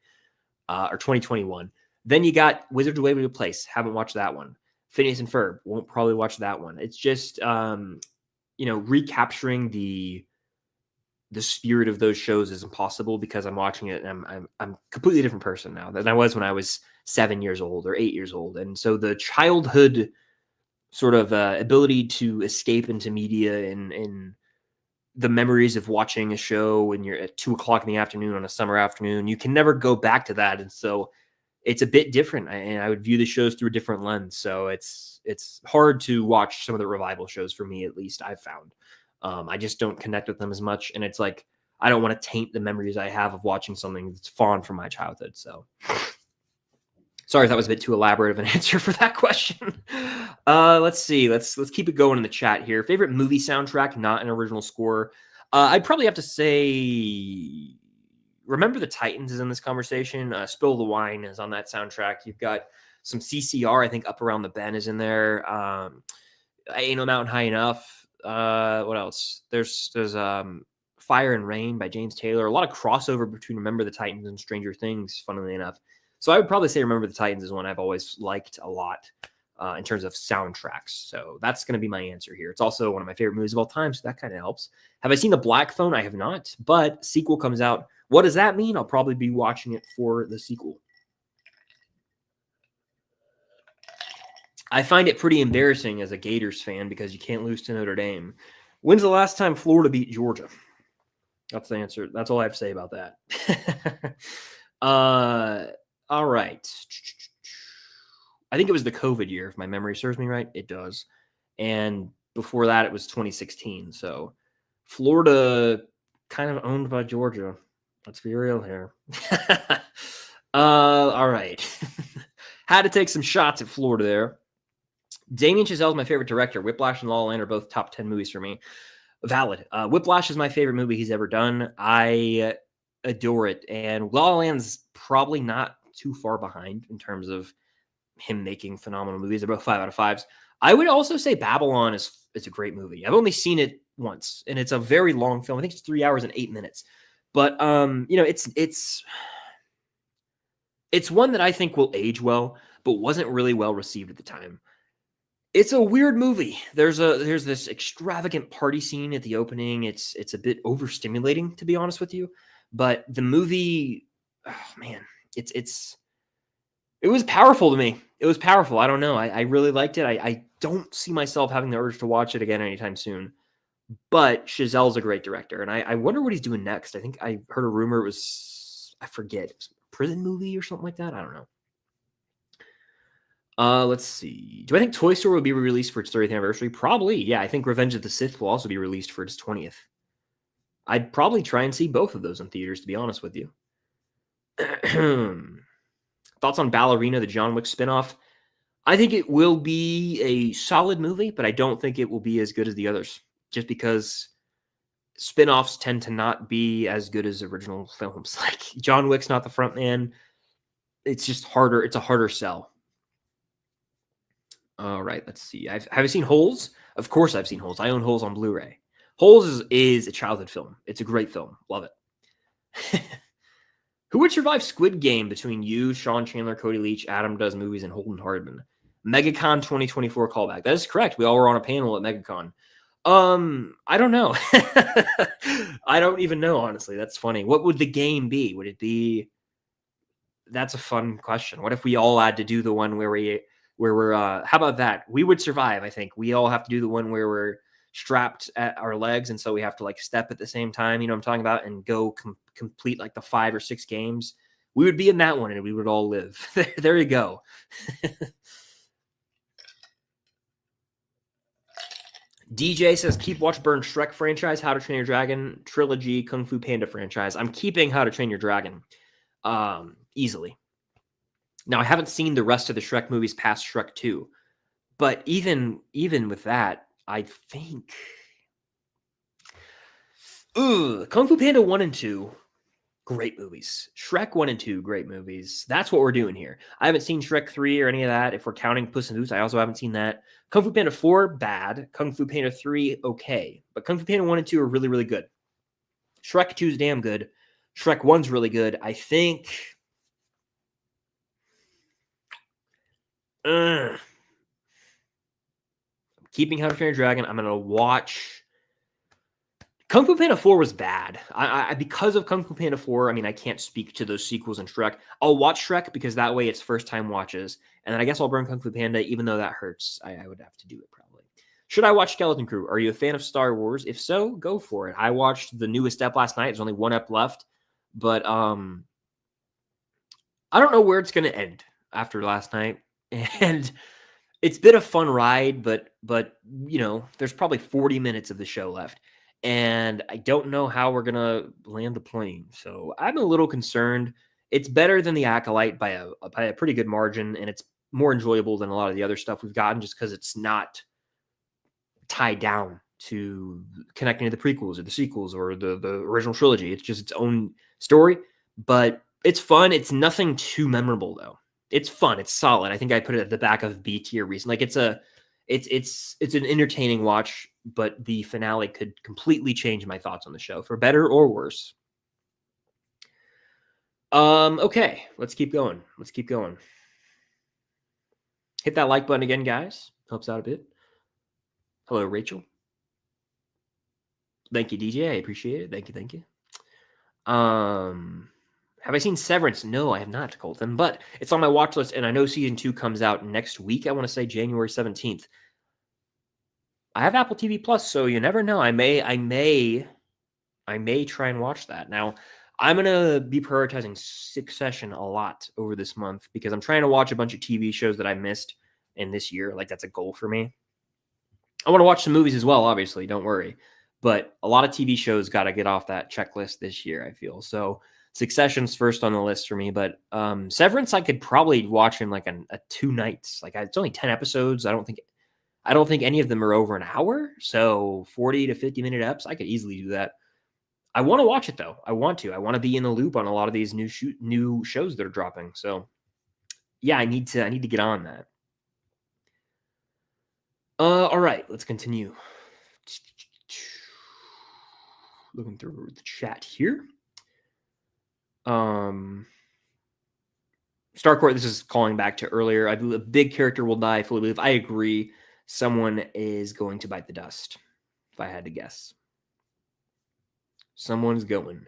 or 2021. Then you got Wizards of Waverly Place. Haven't watched that one. Phineas and Ferb. Won't probably watch that one. It's just, you know, recapturing the spirit of those shows is impossible because I'm watching it and I'm a completely different person now than I was when I was 7 years old or 8 years old. And so the childhood sort of ability to escape into media and the memories of watching a show when you're at 2:00 in the afternoon on a summer afternoon, you can never go back to that. And so it's a bit different. And I would view the shows through a different lens. So it's hard to watch some of the revival shows for me, at least I've found. I just don't connect with them as much. And it's like, I don't want to taint the memories I have of watching something that's fond from my childhood. So sorry if that was a bit too elaborate of an answer for that question. Let's see. Let's keep it going in the chat here. Favorite movie soundtrack, not an original score. I'd probably have to say Remember the Titans is in this conversation. Spill the Wine is on that soundtrack. You've got some CCR, I think Up Around the Bend is in there. Ain't No Mountain High Enough. What else? There's Fire and Rain by James Taylor. A lot of crossover between Remember the Titans and Stranger Things, funnily enough. So I would probably say Remember the Titans is one I've always liked a lot in terms of soundtracks. So that's going to be my answer here. It's also one of my favorite movies of all time, so that kind of helps. Have I seen The Black Phone? I have not, but sequel comes out. What does that mean? I'll probably be watching it for the sequel. I find it pretty embarrassing as a Gators fan because you can't lose to Notre Dame. When's the last time Florida beat Georgia? That's the answer. That's all I have to say about that. All right. I think it was the COVID year, if my memory serves me right. It does. And before that, it was 2016. So Florida kind of owned by Georgia. Let's be real here. All right. Had to take some shots at Florida there. Damien Chazelle is my favorite director. Whiplash and La La Land are both top 10 movies for me. Valid. Whiplash is my favorite movie he's ever done. I adore it. And La La Land's probably not too far behind in terms of him making phenomenal movies. They're both 5 out of 5s. I would also say Babylon is a great movie. I've only seen it once, and it's a very long film. I think it's 3 hours and 8 minutes. But it's one that I think will age well, but wasn't really well received at the time. It's a weird movie. There's this extravagant party scene at the opening. It's a bit overstimulating, to be honest with you. But the movie, oh man, it was powerful to me. It was powerful. I don't know. I really liked it. I don't see myself having the urge to watch it again anytime soon. But Chazelle's a great director, and I wonder what he's doing next. I think I heard a rumor it was, I forget, it was a prison movie or something like that. I don't know. Let's see. Do I think Toy Story will be released for its 30th anniversary? Probably. Yeah, I think Revenge of the Sith will also be released for its 20th. I'd probably try and see both of those in theaters, to be honest with you. Thoughts on Ballerina, the John Wick spinoff? I think it will be a solid movie, but I don't think it will be as good as the others, just because spinoffs tend to not be as good as original films. Like John Wick's not the front man. It's just harder. It's a harder sell. All right, let's see. Have you seen Holes? Of course I've seen Holes. I own Holes on Blu-ray. Holes is a childhood film. It's a great film. Love it. Who would survive Squid Game between you, Sean Chandler, Cody Leach, Adam Does Movies, and Holden Hardman? MegaCon 2024 callback. That is correct. We all were on a panel at MegaCon. I don't know. I don't even know, honestly. That's funny. What would the game be? Would it be... That's a fun question. What if we all had to do the one where we're how about that? We would survive, I think. We all have to do the one where we're strapped at our legs, and so we have to like step at the same time, you know what I'm talking about, and go complete like the 5 or 6 games. We would be in that one, and we would all live. There you go. DJ says, keep Watch Burn Shrek franchise, How to Train Your Dragon trilogy, Kung Fu Panda franchise. I'm keeping How to Train Your Dragon easily. Now, I haven't seen the rest of the Shrek movies past Shrek 2, but even with that, I think Kung Fu Panda 1 and 2, great movies. Shrek 1 and 2, great movies. That's what we're doing here. I haven't seen Shrek 3 or any of that. If we're counting Puss in Boots, I also haven't seen that. Kung Fu Panda 4, bad. Kung Fu Panda 3, okay. But Kung Fu Panda 1 and 2 are really, really good. Shrek 2 is damn good. Shrek 1's really good. I think... keeping How to Train Your Dragon. I'm going to watch... Kung Fu Panda 4 was bad. I because of Kung Fu Panda 4, I mean, I can't speak to those sequels in Shrek. I'll watch Shrek because that way it's first time watches. And then I guess I'll burn Kung Fu Panda, even though that hurts. I would have to do it probably. Should I watch Skeleton Crew? Are you a fan of Star Wars? If so, go for it. I watched the newest ep last night. There's only 1 ep left. But I don't know where it's going to end after last night. And it's been a fun ride, but you know, there's probably 40 minutes of the show left. And I don't know how we're going to land the plane. So I'm a little concerned. It's better than The Acolyte by a pretty good margin, and it's more enjoyable than a lot of the other stuff we've gotten just because it's not tied down to connecting to the prequels or the sequels or the original trilogy. It's just its own story, but it's fun. It's nothing too memorable, though. It's fun. It's solid. I think I put it at the back of B tier recently. Like it's an entertaining watch, but the finale could completely change my thoughts on the show for better or worse. Okay, let's keep going. Hit that like button again, guys. Helps out a bit. Hello, Rachel. Thank you, DJ. I appreciate it. Thank you. Have I seen Severance? No, I have not, Colton, but it's on my watch list, and I know season 2 comes out next week. I want to say January 17th. I have Apple TV Plus, so you never know. I may try and watch that. Now, I'm going to be prioritizing Succession a lot over this month because I'm trying to watch a bunch of TV shows that I missed in this year. Like, that's a goal for me. I want to watch some movies as well, obviously. Don't worry. But a lot of TV shows got to get off that checklist this year, I feel. So Succession's first on the list for me. But Severance, I could probably watch in like a 2 nights. Like, it's only 10 episodes. I don't think I don't think any of them are over an hour. So 40 to 50 minute eps, I could easily do that. I want to watch it though. I want to be in the loop on a lot of these new shows that are dropping. So yeah, I need to get on that. All right, let's continue. Looking through the chat here. Starcourt, this is calling back to earlier. I believe a big character will die. I fully believe. I agree. Someone is going to bite the dust, if I had to guess. Someone's going.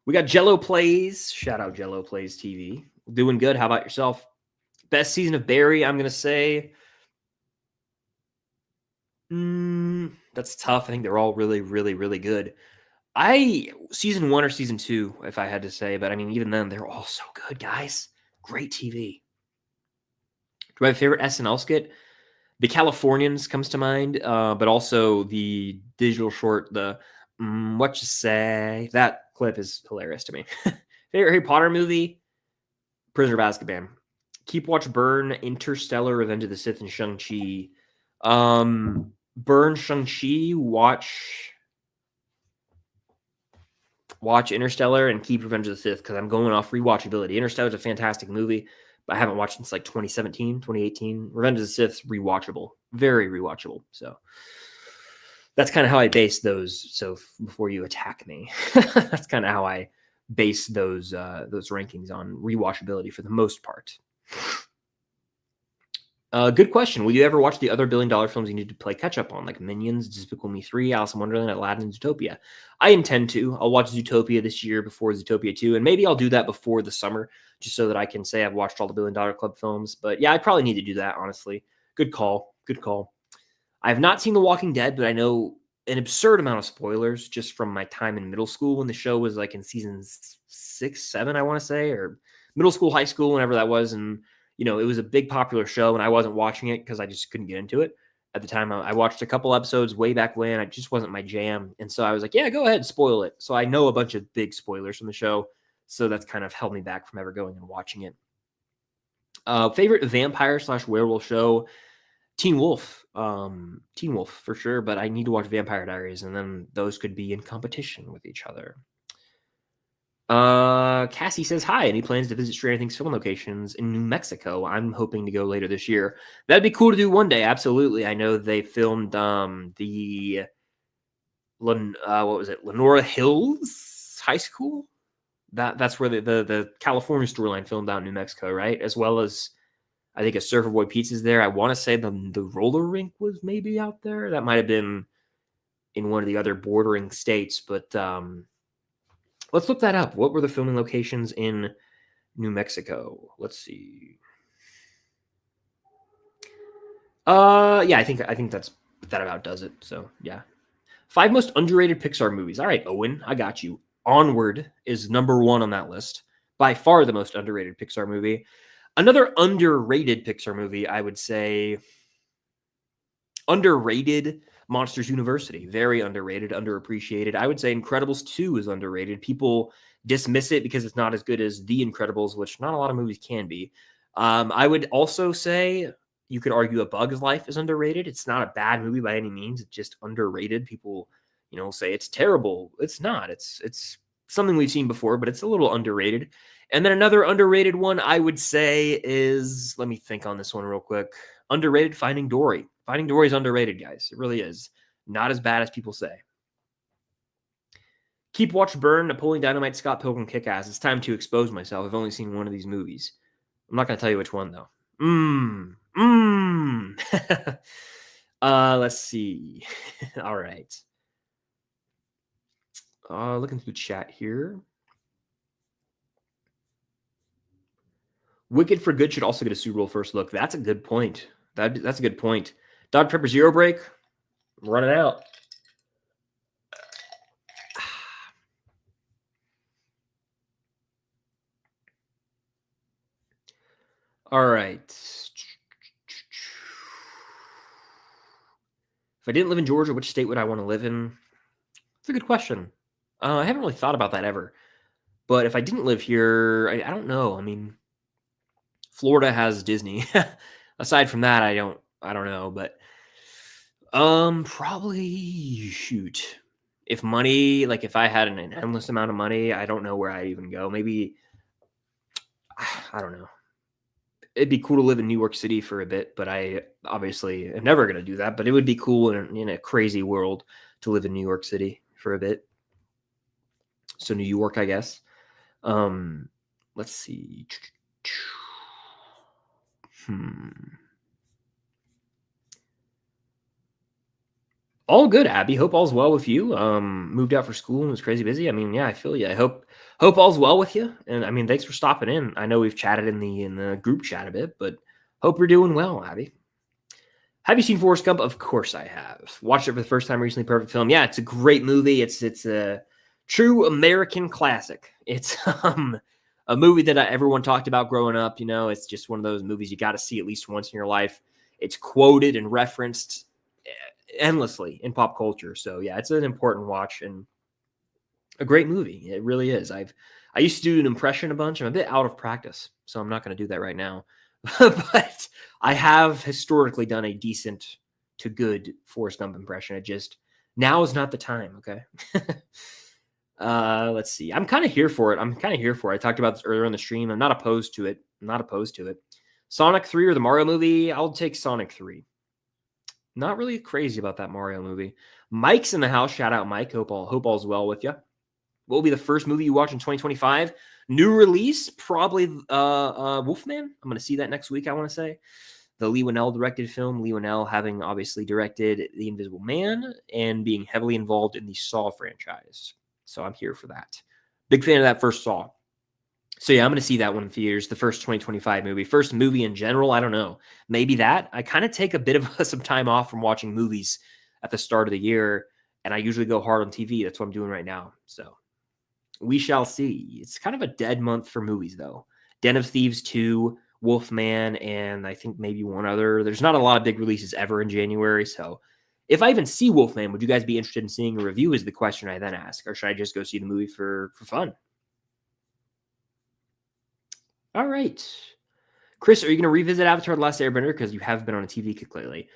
We got Jello Plays. Shout out Jello Plays TV. Doing good. How about yourself? Best season of Barry, I'm going to say. That's tough. I think they're all really, really, really good. Season 1 or season 2, if I had to say, but I mean, even then, they're all so good, guys. Great TV. Do I have a favorite SNL skit? The Californians comes to mind, but also the digital short, the what you say? That clip is hilarious to me. Favorite Harry Potter movie? Prisoner of Azkaban. Keep Watch Burn, Interstellar, Revenge of the Sith, and Shang-Chi. Burn, Shang-Chi, watch Interstellar, and keep Revenge of the Sith because I'm going off rewatchability. Interstellar is a fantastic movie, but I haven't watched since like 2017, 2018. Revenge of the Sith, rewatchable. Very rewatchable. So that's kind of how I base those. So before you attack me, that's kind of how I base those rankings on rewatchability for the most part. Good question. Will you ever watch the other billion-dollar films you need to play catch-up on, like Minions, Despicable Me 3, Alice in Wonderland, Aladdin, and Zootopia? I intend to. I'll watch Zootopia this year before Zootopia 2, and maybe I'll do that before the summer, just so that I can say I've watched all the Billion Dollar Club films. But yeah, I probably need to do that, honestly. Good call. Good call. I have not seen The Walking Dead, but I know an absurd amount of spoilers just from my time in middle school when the show was like in seasons 6, 7, I want to say, or middle school, high school, whenever that was, and you know, it was a big popular show, and I wasn't watching it because I just couldn't get into it. At the time, I watched a couple episodes way back when. It just wasn't my jam. And so I was like, yeah, go ahead, spoil it. So I know a bunch of big spoilers from the show. So that's kind of held me back from ever going and watching it. Favorite vampire/werewolf show? Teen Wolf. Teen Wolf for sure, but I need to watch Vampire Diaries, and then those could be in competition with each other. Cassie says hi. Any plans to visit Stranger Things film locations in New Mexico? I'm hoping to go later this year. That'd be cool to do one day. Absolutely. I know they filmed Lenora Hills High School. That's where the California storyline filmed out in New Mexico, right? As well as I think a Surfer Boy Pizza's there. I want to say the roller rink was maybe out there. That might have been in one of the other bordering states, but let's look that up. What were the filming locations in New Mexico? Let's see. Yeah, I think that about does it. So yeah. 5 most underrated Pixar movies. All right, Owen, I got you. Onward is number 1 on that list. By far the most underrated Pixar movie. Another underrated Pixar movie, I would say. Underrated, Monsters University. Very underrated, underappreciated. I would say Incredibles 2 is underrated. People dismiss it because it's not as good as The Incredibles, which not a lot of movies can be. I would also say you could argue A Bug's Life is underrated. It's not a bad movie by any means. It's just underrated. People, say it's terrible. It's not. It's something we've seen before, but it's a little underrated. And then another underrated one I would say is, let me think on this one real quick. Underrated, Finding Dory. Finding Dory is underrated, guys. It really is. Not as bad as people say. Keep Watch Burn, Napoleon Dynamite, Scott Pilgrim, Kick-Ass. It's time to expose myself. I've only seen one of these movies. I'm not going to tell you which one, though. Let's see. All right. Looking through the chat here. Wicked for Good should also get a Super Bowl first look. That's a good point. That's a good point. Dr. Pepper Zero Break. I'm running out. All right. If I didn't live in Georgia, which state would I want to live in? It's a good question. I haven't really thought about that ever. But if I didn't live here, I don't know. I mean, Florida has Disney. Aside from that, I don't know. But Probably shoot. If money, like if I had an endless amount of money, I don't know where I'd even go. Maybe I don't know. It'd be cool to live in New York City for a bit, but I obviously am never going to do that. But it would be cool in a crazy world to live in New York City for a bit. So New York, I guess. Let's see. All good, Abby. Hope all's well with you. Moved out for school and was crazy busy. I mean, yeah, I feel you. I hope all's well with you. And I mean, thanks for stopping in. I know we've chatted in the group chat a bit, but hope you're doing well, Abby. Have you seen Forrest Gump? Of course I have. Watched it for the first time recently. Perfect film. Yeah, it's a great movie. It's a true American classic. It's a movie that everyone talked about growing up. You know, it's just one of those movies you got to see at least once in your life. It's quoted and referenced endlessly in pop culture. So yeah, it's an important watch and a great movie. It really is. I used to do an impression a bunch. I'm a bit out of practice, so I'm not going to do that right now. But I have historically done a decent to good Forrest Gump impression. It just now is not the time. Okay. Let's see. I'm kind of here for it. I talked about this earlier in the stream. I'm not opposed to it. Sonic 3 or the Mario movie? I'll take Sonic 3. Not really crazy about that Mario movie. Mike's in the house. Shout out, Mike. Hope all's well with you. What will be the first movie you watch in 2025? New release, probably Wolfman. I'm going to see that next week, I want to say. The Leigh Whannell directed film. Leigh Whannell having obviously directed The Invisible Man and being heavily involved in the Saw franchise. So I'm here for that. Big fan of that first Saw. So yeah, I'm going to see that one in theaters, the first 2025 movie. First movie in general, I don't know. Maybe that. I kind of take a bit of some time off from watching movies at the start of the year, and I usually go hard on TV. That's what I'm doing right now. So we shall see. It's kind of a dead month for movies, though. Den of Thieves 2, Wolfman, and I think maybe one other. There's not a lot of big releases ever in January, so if I even see Wolfman, would you guys be interested in seeing a review is the question I then ask, or should I just go see the movie for fun? All right. Chris, are you going to revisit Avatar The Last Airbender? Because you have been on a TV kick lately.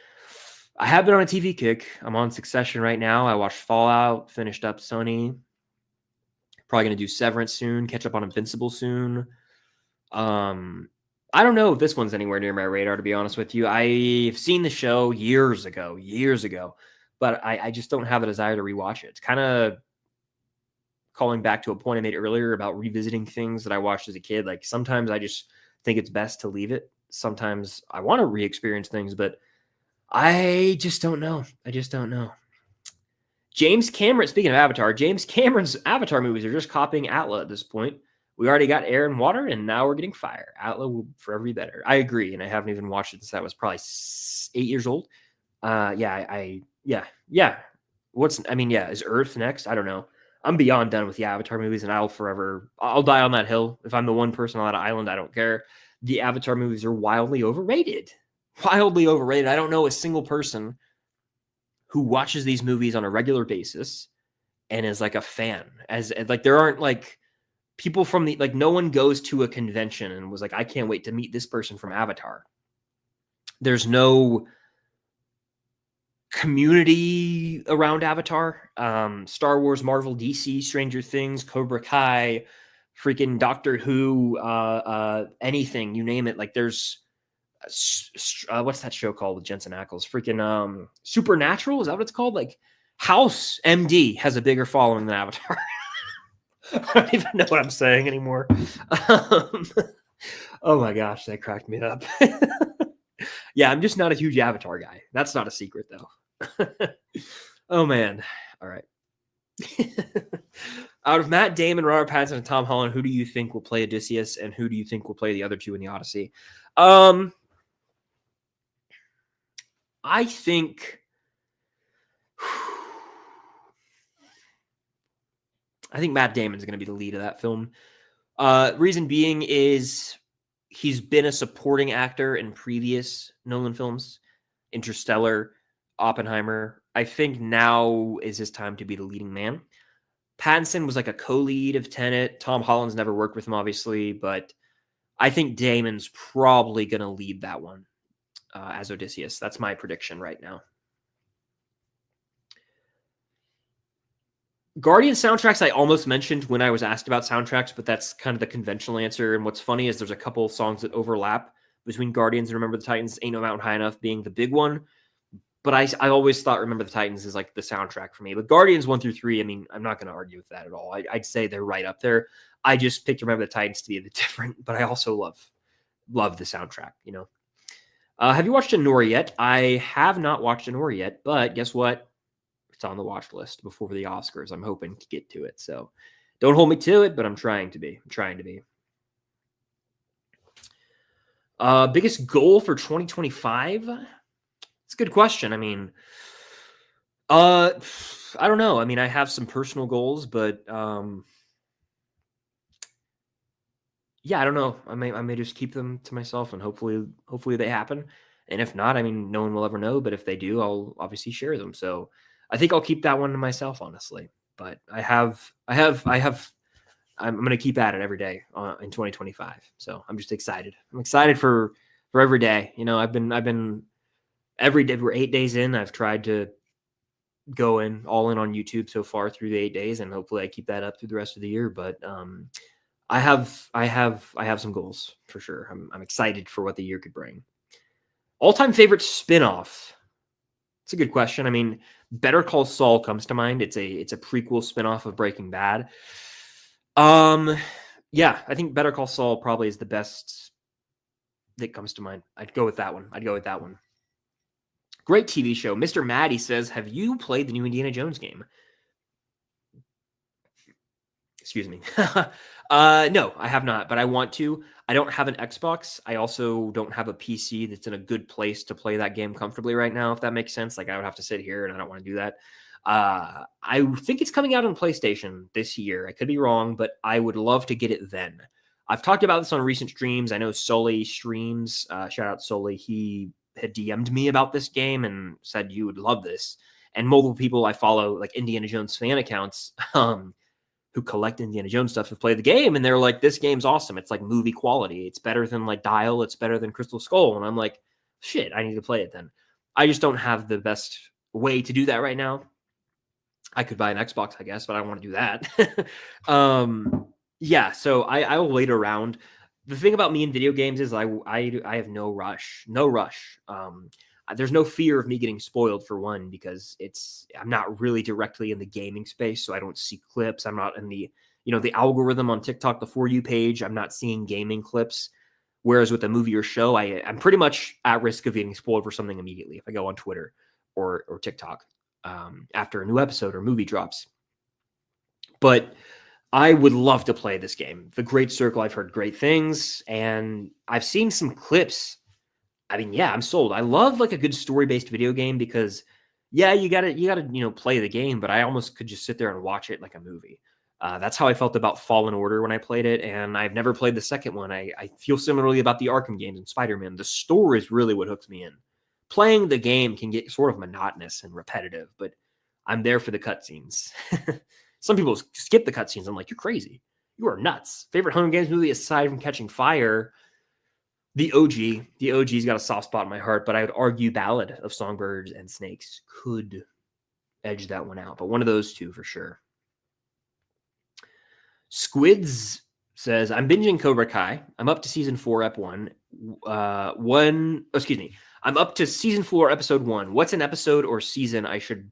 I have been on a TV kick. I'm on Succession right now. I watched Fallout, finished up Sony. Probably going to do Severance soon, catch up on Invincible soon. I don't know if this one's anywhere near my radar, to be honest with you. I've seen the show years ago, but I just don't have a desire to rewatch it. It's kind of calling back to a point I made earlier about revisiting things that I watched as a kid. Like sometimes I just think it's best to leave it. Sometimes I want to re-experience things, but I just don't know. James Cameron, speaking of Avatar, James Cameron's Avatar movies are just copying Atla at this point. We already got air and water, and now we're getting fire. Atla will forever be better. I agree, and I haven't even watched it since I was probably 8 years old. Yeah. Is Earth next? I don't know. I'm beyond done with the Avatar movies, and I'll die on that hill. If I'm the one person on that island, I don't care. The Avatar movies are wildly overrated. I don't know a single person who watches these movies on a regular basis and is like a fan. As like there aren't like people from the no one goes to a convention and was like, I can't wait to meet this person from Avatar. There's no community around Avatar. Star Wars, Marvel, DC, Stranger Things, Cobra Kai, freaking Doctor Who, anything, you name it. Like there's what's that show called with Jensen Ackles? Freaking Supernatural, is that what it's called? Like House MD has a bigger following than Avatar. I don't even know what I'm saying anymore. Oh my gosh, that cracked me up. Yeah, I'm just not a huge Avatar guy. That's not a secret though. Oh man. All right. Out of Matt Damon, Robert Pattinson, and Tom Holland, who do you think will play Odysseus, and who do you think will play the other two in the Odyssey? I think Matt Damon is going to be the lead of that film. Reason being is he's been a supporting actor in previous Nolan films, Interstellar, Oppenheimer. I think now is his time to be the leading man. Pattinson was like a co-lead of Tenet. Tom Holland's never worked with him, obviously, but I think Damon's probably going to lead that one as Odysseus. That's my prediction right now. Guardian soundtracks I almost mentioned when I was asked about soundtracks, but that's kind of the conventional answer. And what's funny is there's a couple songs that overlap between Guardians and Remember the Titans. Ain't No Mountain High Enough being the big one. But I always thought Remember the Titans is like the soundtrack for me. But Guardians 1 through 3, I mean, I'm not going to argue with that at all. I'd say they're right up there. I just picked Remember the Titans to be a bit different, but I also love the soundtrack, you know. Have you watched Anora yet? I have not watched Anora yet, but guess what? It's on the watch list before the Oscars. I'm hoping to get to it. So don't hold me to it, but I'm trying to be. Biggest goal for 2025? It's a good question. I mean, I don't know. I mean, I have some personal goals, but yeah, I don't know. I may just keep them to myself, and hopefully they happen. And if not, I mean, no one will ever know. But if they do, I'll obviously share them. So I think I'll keep that one to myself, honestly. But I'm going to keep at it every day in 2025. So I'm just excited. I'm excited for every day. You know, I've been every day. We're 8 days in. I've tried to go all in on YouTube so far through the 8 days, and hopefully I keep that up through the rest of the year. But I have some goals for sure. I'm excited for what the year could bring. All-time favorite spinoff. It's a good question. I mean, Better Call Saul comes to mind. It's a prequel spinoff of Breaking Bad. Yeah, I think Better Call Saul probably is the best that comes to mind. I'd go with that one. Great TV show. Mr. Maddie says, have you played the new Indiana Jones game? Excuse me. No, I have not, but I want to. I don't have an Xbox. I also don't have a PC that's in a good place to play that game comfortably right now, if that makes sense. Like, I would have to sit here, and I don't want to do that. I think it's coming out on PlayStation this year. I could be wrong, but I would love to get it then. I've talked about this on recent streams. I know Sully streams. Shout out Sully. He had DM'd me about this game and said you would love this. And multiple people I follow, like Indiana Jones fan accounts, who collect Indiana Jones stuff have played the game, and they're like, this game's awesome. It's like movie quality. It's better than like Dial. It's better than Crystal Skull. And I'm like, shit, I need to play it then. I just don't have the best way to do that right now. I could buy an Xbox, I guess, but I don't want to do that. Yeah, so I will wait around. The thing about me in video games is I have no rush. There's no fear of me getting spoiled, for one, because I'm not really directly in the gaming space, so I don't see clips. I'm not in the algorithm on TikTok, the For You page. I'm not seeing gaming clips. Whereas with a movie or show, I'm pretty much at risk of getting spoiled for something immediately if I go on Twitter or TikTok after a new episode or movie drops. But I would love to play this game. The Great Circle, I've heard great things, and I've seen some clips. I mean, yeah, I'm sold. I love like a good story-based video game because, yeah, you gotta play the game, but I almost could just sit there and watch it like a movie. That's how I felt about Fallen Order when I played it, and I've never played the second one. I feel similarly about the Arkham games and Spider-Man. The story is really what hooks me in. Playing the game can get sort of monotonous and repetitive, but I'm there for the cutscenes. Some people skip the cutscenes. I'm like, you're crazy. You are nuts. Favorite Hunger Games movie aside from Catching Fire? The OG. The OG's got a soft spot in my heart, but I would argue Ballad of Songbirds and Snakes could edge that one out. But one of those two for sure. Squids says, I'm binging Cobra Kai. I'm up to season 4, ep 1. I'm up to season 4, episode 1. What's an episode or season I should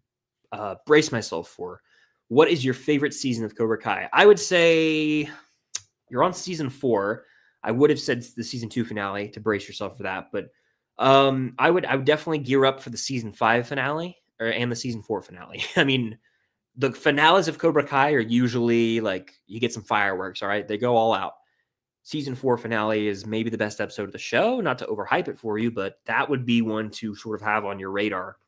brace myself for? What is your favorite season of Cobra Kai? I would say you're on season 4. I would have said the season 2 finale to brace yourself for that, but I would definitely gear up for the season 5 finale and the season 4 finale. I mean, the finales of Cobra Kai are usually like you get some fireworks. All right, they go all out. Season 4 finale is maybe the best episode of the show. Not to overhype it for you, but that would be one to sort of have on your radar.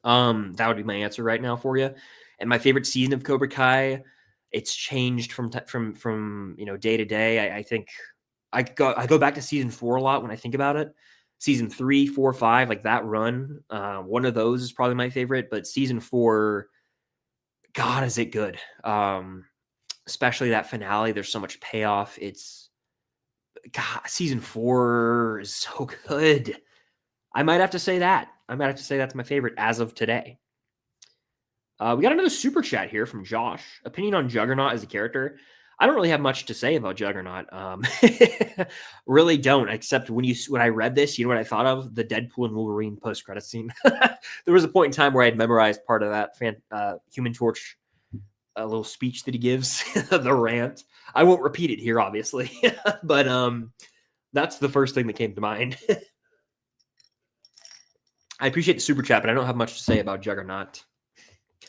That would be my answer right now for you. And my favorite season of Cobra Kai, it's changed from day to day. I think I go back to season 4 a lot when I think about it. Season 3, 4, 5, like that run. One of those is probably my favorite, but season 4, God, is it good. Especially that finale. There's so much payoff. Season 4 is so good. I might have to say that. That's my favorite as of today. We got another super chat here from Josh. Opinion on Juggernaut as a character. I don't really have much to say about Juggernaut. Really don't, except when I read this, you know what I thought of? The Deadpool and Wolverine post-credit scene. There was a point in time where I had memorized part of that Human Torch little speech that he gives, the rant. I won't repeat it here, obviously, but that's the first thing that came to mind. I appreciate the super chat, but I don't have much to say about Juggernaut.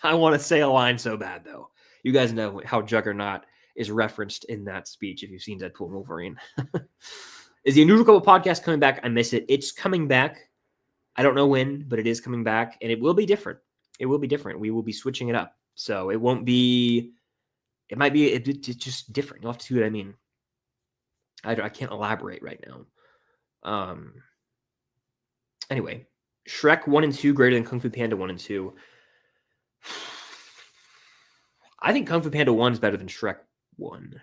I want to say a line so bad, though. You guys know how Juggernaut is referenced in that speech if you've seen Deadpool and Wolverine. Is the Unusual Couple podcast coming back? I miss it. It's coming back. I don't know when, but it is coming back, and it will be different. It will be different. We will be switching it up. So it won't be, it might be, it's just different. You'll have to see what I mean. I can't elaborate right now. Anyway, Shrek 1 and 2 greater than Kung Fu Panda 1 and 2. I think Kung Fu Panda 1 is better than Shrek 1.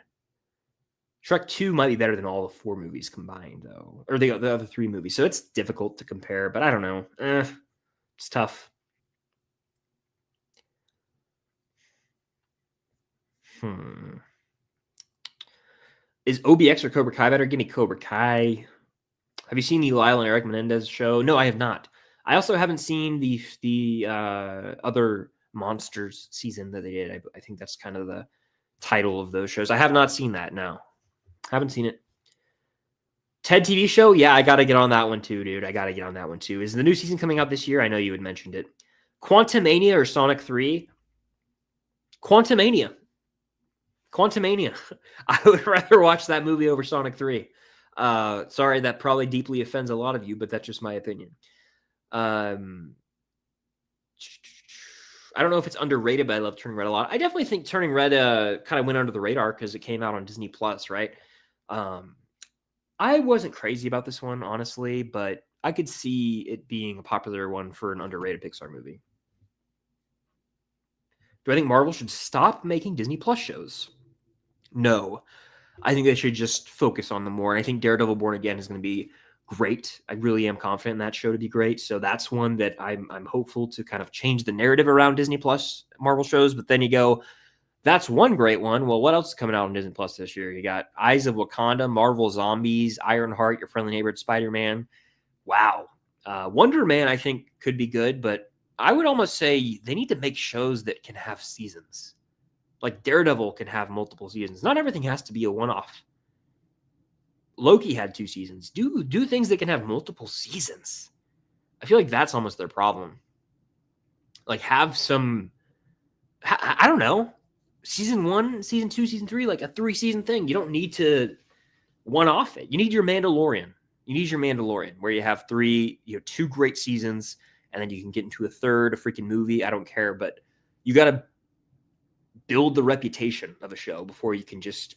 Shrek 2 might be better than all the 4 movies combined, though. Or the other 3 movies. So it's difficult to compare, but I don't know. It's tough. Is OBX or Cobra Kai better? Give me Cobra Kai. Have you seen the Lyle and Eric Menendez show? No, I have not. I also haven't seen the other Monsters season that they did. I think that's kind of the title of those shows. I have not seen that, no. Haven't seen it. Ted TV show? Yeah, I got to get on that one too, dude. I got to get on that one too. Is the new season coming out this year? I know you had mentioned it. Quantumania or Sonic 3? Quantumania. I would rather watch that movie over Sonic 3. Sorry, that probably deeply offends a lot of you, but that's just my opinion. I don't know if it's underrated, but I love Turning Red a lot. I definitely think Turning Red kind of went under the radar because it came out on Disney Plus, right? I wasn't crazy about this one, honestly, but I could see it being a popular one for an underrated Pixar movie. Do I think Marvel should stop making Disney Plus shows? No. I think they should just focus on them more. And I think Daredevil Born Again is going to be great. I really am confident in that show to be great. So that's one that I'm hopeful to kind of change the narrative around Disney Plus Marvel shows. But then you go, that's one great one. Well, what else is coming out on Disney Plus this year? You got Eyes of Wakanda, Marvel Zombies, Ironheart, Your Friendly Neighborhood Spider-Man. Wow. Wonder Man, I think, could be good, but I would almost say they need to make shows that can have seasons. Like Daredevil can have multiple seasons. Not everything has to be a one-off. Loki had 2 seasons. Do things that can have multiple seasons. I feel like that's almost their problem. Like have some, I don't know, season 1, season 2, season 3, like a 3-season thing. You don't need to one-off it. You need your Mandalorian. Where you have 2 great seasons, and then you can get into a third, a freaking movie. I don't care, but you got to build the reputation of a show before you can just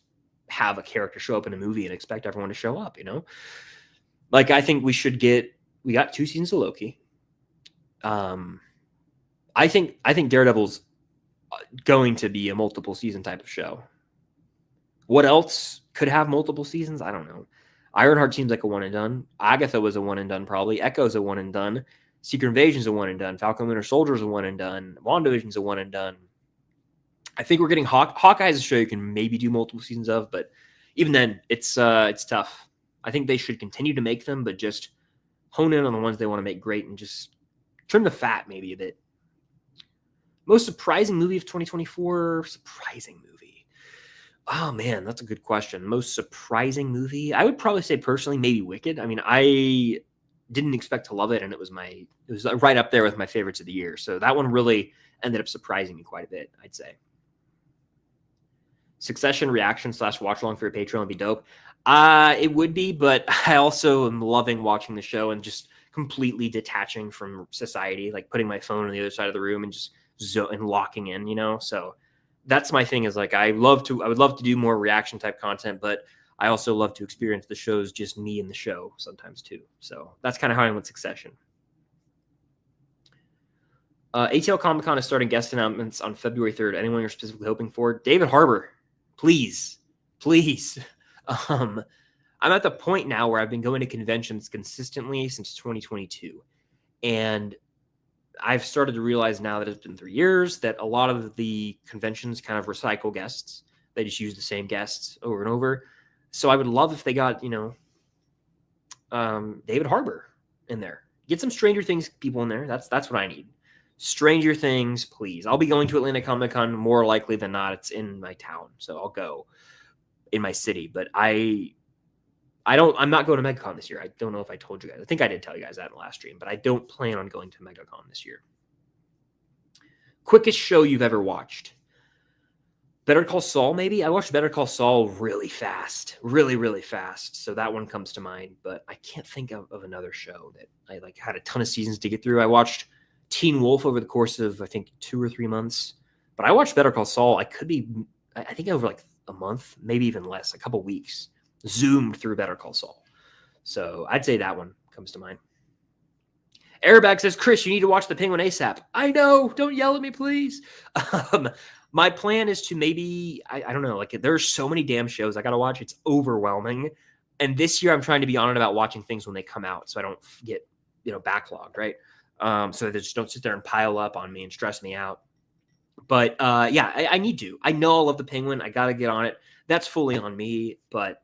have a character show up in a movie and expect everyone to show up, Like, I think we got 2 seasons of Loki. I think Daredevil's going to be a multiple season type of show. What else could have multiple seasons? I don't know. Ironheart seems like a one and done. Agatha was a one and done probably. Echo's a one and done. Secret Invasion's a one and done. Falcon Winter Soldier's a one and done. WandaVision's a one and done. I think we're getting Hawkeye's a show you can maybe do multiple seasons of, but even then, it's tough. I think they should continue to make them, but just hone in on the ones they want to make great and just trim the fat maybe a bit. Most surprising movie of 2024? Surprising movie. Oh, man, that's a good question. Most surprising movie? I would probably say personally maybe Wicked. I mean, I didn't expect to love it, and it was right up there with my favorites of the year. So that one really ended up surprising me quite a bit, I'd say. Succession reaction / watch along for your Patreon would be dope. It would be, but I also am loving watching the show and just completely detaching from society, like putting my phone on the other side of the room and just locking in, So that's my thing is like, I would love to do more reaction type content, but I also love to experience the shows, just me and the show sometimes too. So that's kind of how I am with Succession. ATL Comic-Con is starting guest announcements on February 3rd. Anyone you're specifically hoping for? David Harbour. Please. I'm at the point now where I've been going to conventions consistently since 2022. And I've started to realize now that it's been 3 years that a lot of the conventions kind of recycle guests. They just use the same guests over and over. So I would love if they got, David Harbour in there. Get some Stranger Things people in there. That's what I need. Stranger Things, please. I'll be going to Atlanta Comic Con more likely than not. It's in my town, so I'll go in my city. But I'm not going to MegaCon this year. I don't know if I told you guys. I think I did tell you guys that in the last stream, but I don't plan on going to MegaCon this year. Quickest show you've ever watched? Better Call Saul, maybe? I watched Better Call Saul really fast. Really, really fast. So that one comes to mind, but I can't think of another show that I had a ton of seasons to get through. I watched Teen Wolf over the course of, I think, 2 or 3 months. But I watched Better Call Saul. I think over like a month, maybe even less, a couple weeks. Zoomed through Better Call Saul. So I'd say that one comes to mind. Airbag says, Chris, you need to watch The Penguin ASAP. I know. Don't yell at me, please. My plan is to maybe, I don't know, there's so many damn shows I got to watch. It's overwhelming. And this year I'm trying to be on it about watching things when they come out so I don't get, backlogged, right? So they just don't sit there and pile up on me and stress me out. But I need to. I know I love The Penguin. I got to get on it. That's fully on me, but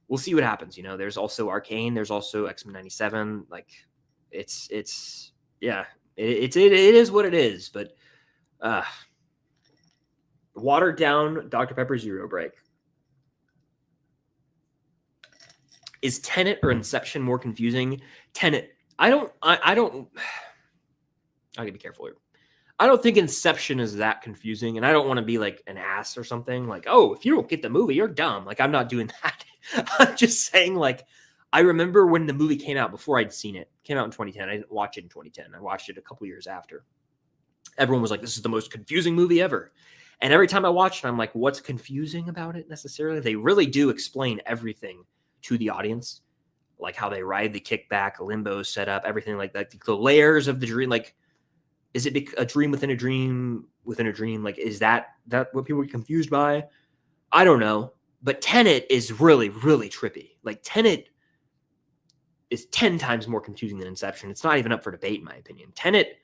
we'll see what happens. There's also Arcane. There's also X-Men 97. It is what it is, but watered down Dr. Pepper Zero Break. Is Tenet or Inception more confusing? Tenet. I gotta be careful here. I don't think Inception is that confusing, and I don't want to be like an ass or something. If you don't get the movie, you're dumb. I'm not doing that. I'm just saying, I remember when the movie came out before I'd seen it. It came out in 2010. I didn't watch it in 2010. I watched it a couple years after. Everyone was like, this is the most confusing movie ever. And every time I watch it, I'm like, what's confusing about it necessarily? They really do explain everything to the audience, like how they ride the kickback, limbo setup, everything like that. The layers of the dream, is it a dream within a dream within a dream? Is that what people are confused by? I don't know. But Tenet is really, really trippy. Tenet is 10 times more confusing than Inception. It's not even up for debate, in my opinion. Tenet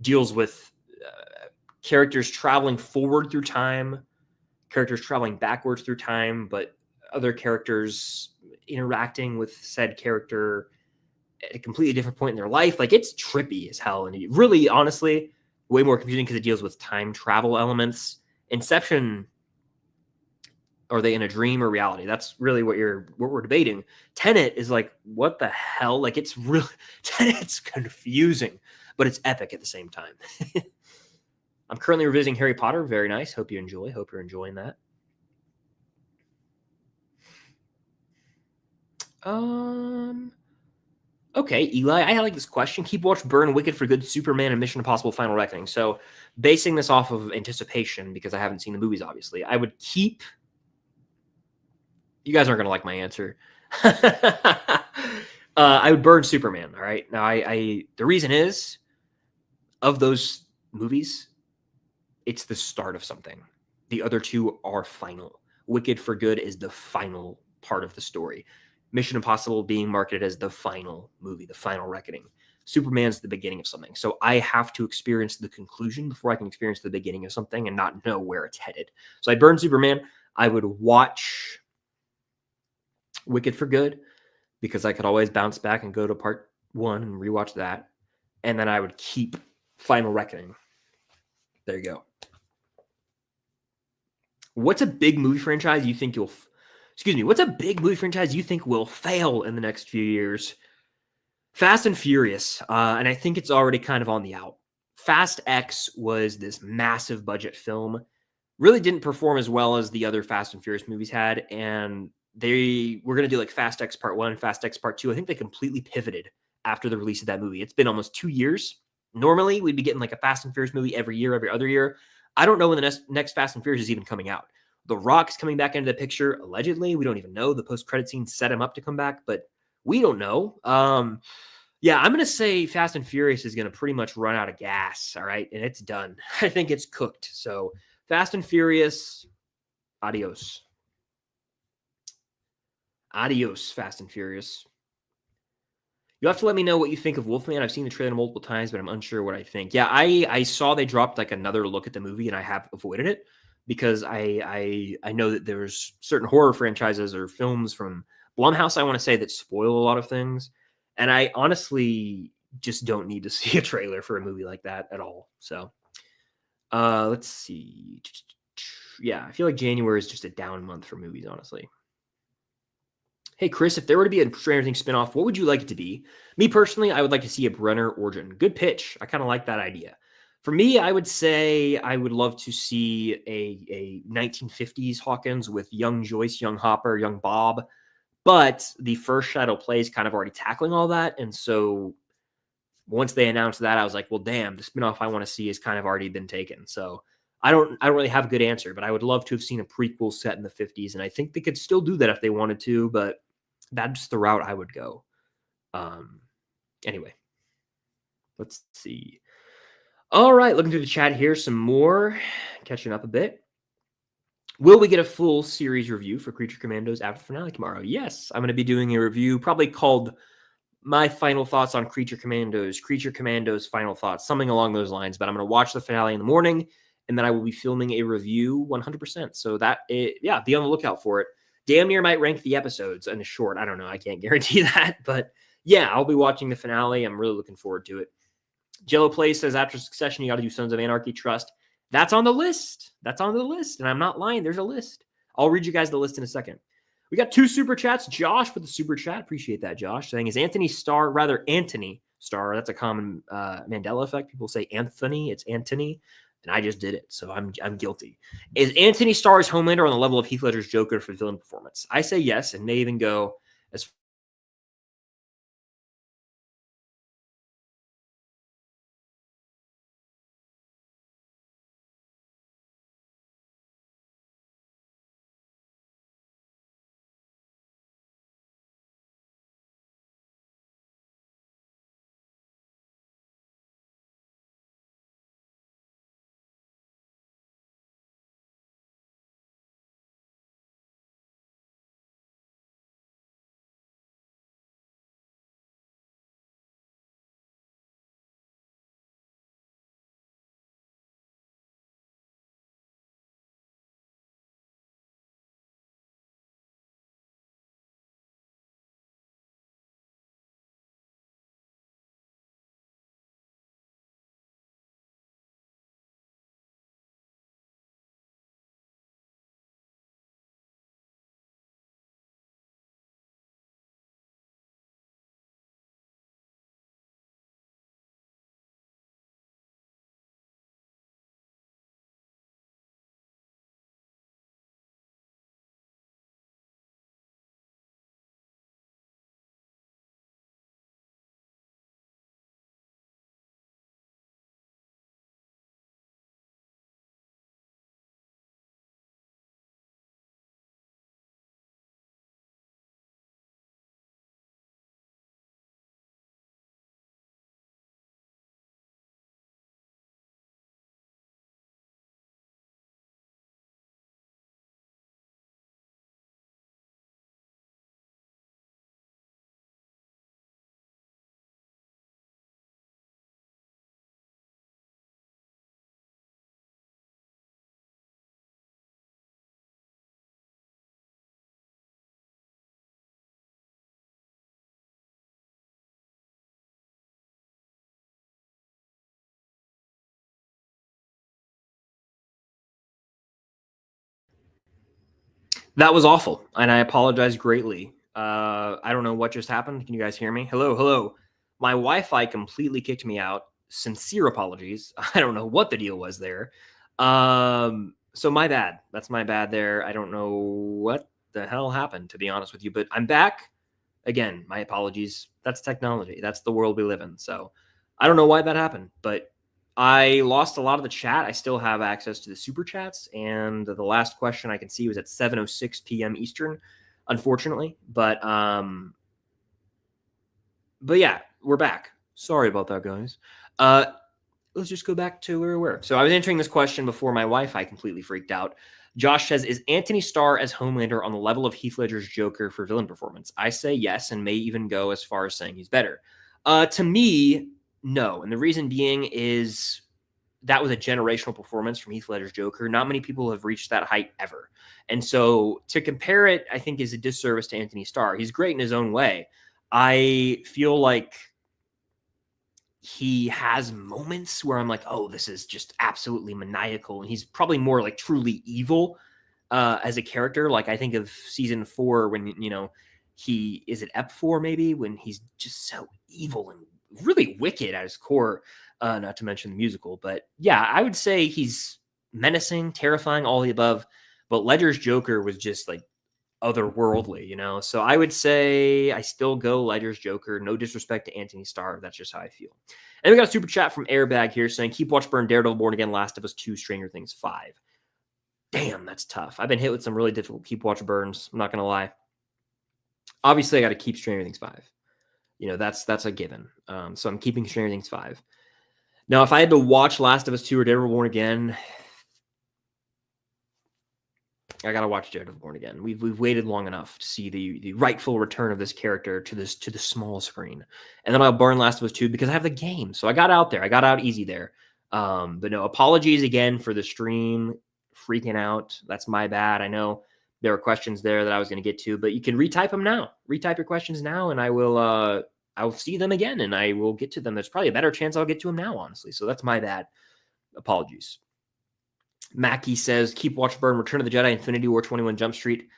deals with characters traveling forward through time, characters traveling backwards through time, but other characters interacting with said character at a completely different point in their life. It's trippy as hell. And it really, honestly, way more confusing because it deals with time travel elements. Inception, are they in a dream or reality? That's really what we're debating. Tenet is what the hell? It's really, Tenet's confusing, but it's epic at the same time. I'm currently revisiting Harry Potter. Very nice. Hope you enjoy. Hope you're enjoying that. Okay, Eli, I like this question. Keep Watch Burn, Wicked for Good, Superman, and Mission Impossible Final Reckoning. So basing this off of anticipation, because I haven't seen the movies, obviously, I would keep... You guys aren't going to like my answer. I would burn Superman, all right? Now, the reason is, of those movies, it's the start of something. The other two are final. Wicked for Good is the final part of the story. Mission Impossible being marketed as the final movie, the final reckoning. Superman's the beginning of something. So I have to experience the conclusion before I can experience the beginning of something and not know where it's headed. So I'd burn Superman. I would watch Wicked for Good because I could always bounce back and go to part 1 and rewatch that. And then I would keep Final Reckoning. There you go. What's a big movie franchise you think what's a big movie franchise you think will fail in the next few years? Fast and Furious, and I think it's already kind of on the out. Fast X was this massive budget film. Really didn't perform as well as the other Fast and Furious movies had, and they were going to do Fast X Part 1, Fast X Part 2. I think they completely pivoted after the release of that movie. It's been almost 2 years. Normally, we'd be getting a Fast and Furious movie every year, every other year. I don't know when the next Fast and Furious is even coming out. The Rock's coming back into the picture, allegedly. We don't even know. The post-credit scene set him up to come back, but we don't know. I'm going to say Fast and Furious is going to pretty much run out of gas, all right? And it's done. I think it's cooked. So Fast and Furious, adios. Adios, Fast and Furious. You have to let me know what you think of Wolfman. I've seen the trailer multiple times, but I'm unsure what I think. Yeah, I saw they dropped like another look at the movie, and I have avoided it because I know that there's certain horror franchises or films from Blumhouse, I want to say, that spoil a lot of things, and I honestly just don't need to see a trailer for a movie like that at all. So, let's see. Yeah, I feel like January is just a down month for movies, honestly. Hey, Chris, if there were to be a Stranger Things spinoff, what would you like it to be? Me personally, I would like to see a Brenner origin. Good pitch. I kind of like that idea. For me, I would say I would love to see a 1950s Hawkins with young Joyce, young Hopper, young Bob. But the first Shadow Play is kind of already tackling all that. And so once they announced that, I was like, well, damn, the spinoff I want to see has kind of already been taken. So I don't really have a good answer, but I would love to have seen a prequel set in the 50s. And I think they could still do that if they wanted to, but that's the route I would go. Anyway, let's see. All right, looking through the chat here, some more, catching up a bit. Will we get a full series review for Creature Commandos after the finale tomorrow? Yes, I'm going to be doing a review probably called My Final Thoughts on Creature Commandos Final Thoughts, something along those lines. But I'm going to watch the finale in the morning, and then I will be filming a review 100%. So yeah, be on the lookout for it. Damn near might rank the episodes in a short. I don't know. I can't guarantee that. But yeah, I'll be watching the finale. I'm really looking forward to it. Jello Play says, after Succession, you got to do Sons of Anarchy. Trust. That's on the list. That's on the list. And I'm not lying. There's a list. I'll read you guys the list in a second. We got 2 super chats. Josh with the super chat. Appreciate that, Josh. Saying, is Anthony Starr, that's a common Mandela effect. People say Anthony. It's Anthony. And I just did it, so I'm guilty. Is Anthony Starr's Homelander on the level of Heath Ledger's Joker for villain performance? I say yes, and may even go as That was awful, and I apologize greatly. I don't know what just happened. Can you guys hear me? Hello. My Wi-Fi completely kicked me out. Sincere apologies. I don't know what the deal was there. So my bad. That's my bad there. I don't know what the hell happened, to be honest with you, but I'm back. Again, my apologies. That's technology. That's the world we live in. So I don't know why that happened, but I lost a lot of the chat. I still have access to the super chats, and the last question I can see was at 7:06 p.m. Eastern, unfortunately. But yeah, we're back. Sorry about that, guys. let's just go back to where we were. So I was answering this question before my Wi-Fi completely freaked out. Josh says, is Anthony Starr as Homelander on the level of Heath Ledger's Joker for villain performance? I say yes, and may even go as far as saying he's better. To me, no. And the reason being is that was a generational performance from Heath Ledger's Joker. Not many people have reached that height ever. And so to compare it, I think is a disservice to Anthony Starr. He's great in his own way. I feel like he has moments where I'm like, oh, this is just absolutely maniacal. And he's probably more like truly evil as a character. Like I think of season 4 when, he is at Ep 4 maybe, when he's just so evil and really wicked at his core, not to mention the musical. But yeah, I would say he's menacing, terrifying, all the above. But Ledger's Joker was just like otherworldly, So I would say I still go Ledger's Joker. No disrespect to Anthony Starr. That's just how I feel. And we got a super chat from Airbag here saying, keep watch burn Daredevil, Born Again, Last of Us 2, Stranger Things 5. Damn, that's tough. I've been hit with some really difficult keep watch burns. I'm not going to lie. Obviously, I got to keep Stranger Things 5. That's a given. So I'm keeping Stranger Things 5. Now, if I had to watch Last of Us 2 or Daredevil Born Again, I gotta watch Daredevil Born Again. We've waited long enough to see the rightful return of this character to the small screen, and then I'll burn Last of Us 2 because I have the game. So I got out there. I got out easy there. But no, apologies again for the stream freaking out. That's my bad. I know there were questions there that I was going to get to, but you can retype them now. Retype your questions now, and I'll see them again, and I will get to them. There's probably a better chance I'll get to them now, honestly. So that's my bad. Apologies. Mackie says, keep watch burn Return of the Jedi, Infinity War, 21 Jump Street.